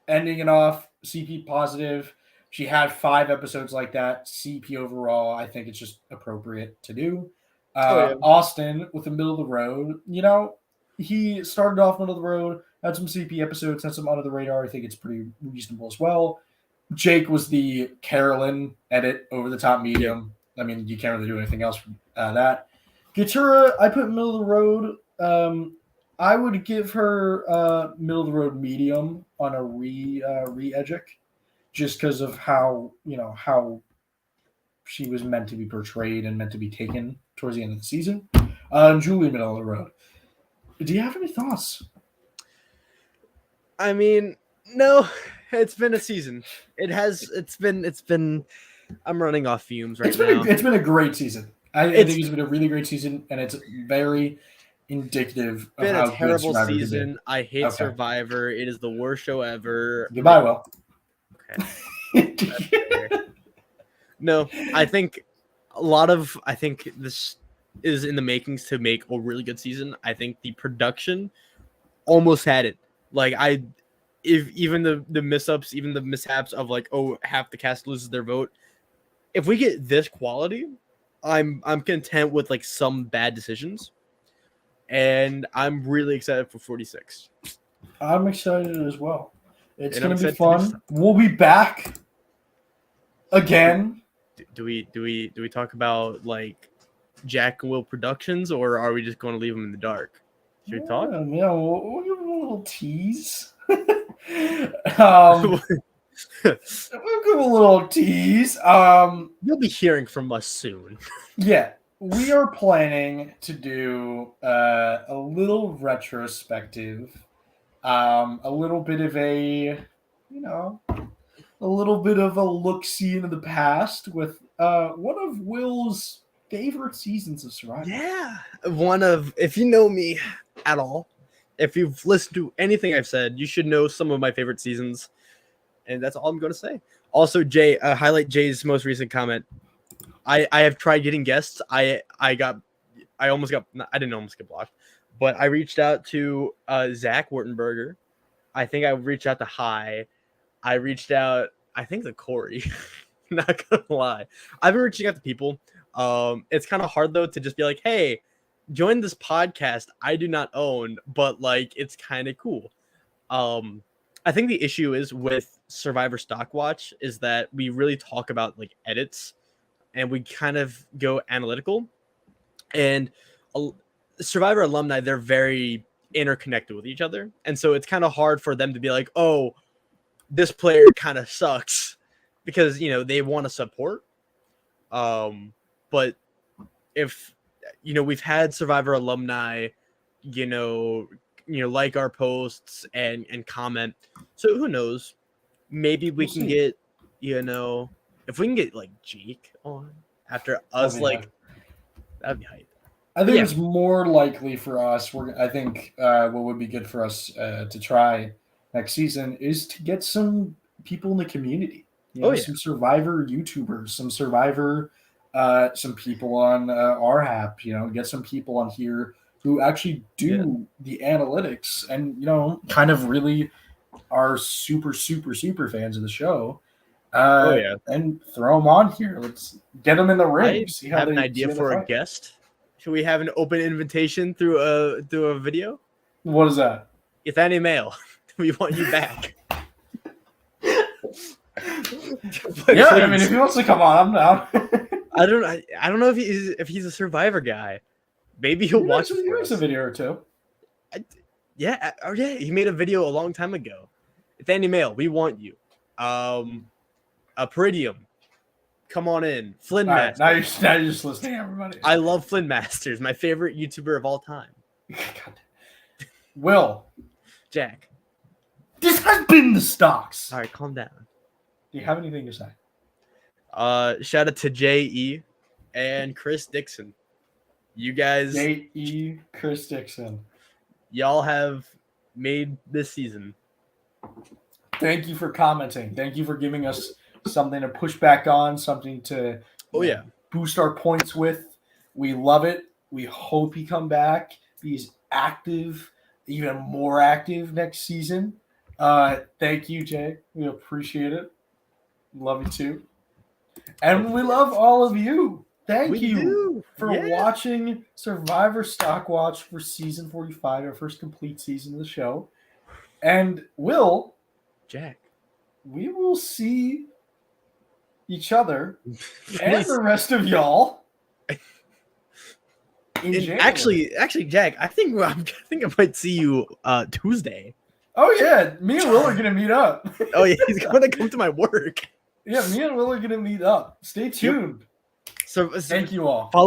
Ending it off, CP positive. She had 5 episodes like that. CP overall, I think it's just appropriate to do. Austin with the middle of the road. He started off middle of the road, had some CP episodes, had some under the radar. I think it's pretty reasonable as well. Jake was the Carolyn edit over the top medium. I mean, you can't really do anything else from that. Gatura, I put middle of the road. I would give her middle of the road medium on a re-edgic, just because of how she was meant to be portrayed and meant to be taken towards the end of the season. Julie, middle of the road. Do you have any thoughts? I mean, no. It's been a season. It's been. I'm running off fumes right now. It's been a great season. I think it's been a really great season, and it's very indicative of how good Survivor can be. It's been a terrible season. I hate Survivor. It is the worst show ever. Goodbye, Will. Okay. No, I think this is in the makings to make a really good season. I think the production almost had it. Like if even the mishaps, even the mishaps of like, half the cast loses their vote. If we get this quality, I'm content with like some bad decisions. And I'm really excited for 46. I'm excited as well. It's going to be fun. We'll be back again. Do we talk about like Jack and Will Productions, or are we just going to leave them in the dark? Should we talk? Yeah, we'll give them a little tease. We'll give a little tease. You'll be hearing from us soon. Yeah, we are planning to do a little retrospective, a little bit of a look-see into the past with one of Will's favorite seasons of Survivor. Yeah, one of, if you know me at all, if you've listened to anything I've said, you should know some of my favorite seasons, and that's all I'm going to say. Also, Jay, highlight Jay's most recent comment. I have tried getting guests. I didn't almost get blocked, but I reached out to Zach Wurtenberger. I think I reached out to Hi. I reached out, I think, to Corey. Not gonna lie, I've been reaching out to people. It's kind of hard though to just be like, hey, join this podcast I do not own, but like it's kind of cool. I think the issue is with Survivor StockWatch is that we really talk about like edits and we kind of go analytical. And Survivor alumni, they're very interconnected with each other. And so it's kind of hard for them to be like, oh, this player kind of sucks because, you know, they want to support. But if, you know, we've had Survivor alumni, like our posts and comment. So who knows? Maybe we can get, if we can get like Jake on after us, that'd be hype. I think it's more likely for us. I think what would be good for us to try next season is to get some people in the community. Some Survivor YouTubers, some Survivor, some people on our app. Get some people on here who actually do the analytics and kind of really are super, super, super fans of the show. And throw them on here. Let's get them in the ring. I have an idea for a guest. Should we have an open invitation through a video? What is that? If any male, we want you back. I mean, if he wants to come on, I'm down. I don't know if he's a Survivor guy. Maybe he'll watch a video or two. He made a video a long time ago. If any male, we want you. Peridium, come on in. Flynn Masters. Now you're just listening, everybody. I love Flynn Masters, my favorite YouTuber of all time. Will. Jack. This has been the Stocks. All right, calm down. Do you have anything to say? Shout out to J.E. and Chris Dixon. You guys. J.E. Chris Dixon. Y'all have made this season. Thank you for commenting. Thank you for giving us something to push back on, something to boost our points with. We love it. We hope he come back. He's active, even more active next season. Thank you, Jay. We appreciate it. Love you too. And we love all of you. Thank you for watching Survivor StockWatch for season 45, our first complete season of the show. And Jack, we will see each other and the rest of y'all in January. Actually, Jack, I think I might see you Tuesday. Oh yeah, me and Will are gonna meet up. Oh yeah, he's gonna come to my work. Yeah, me and Will are gonna meet up. Stay tuned. So thank you all. Follow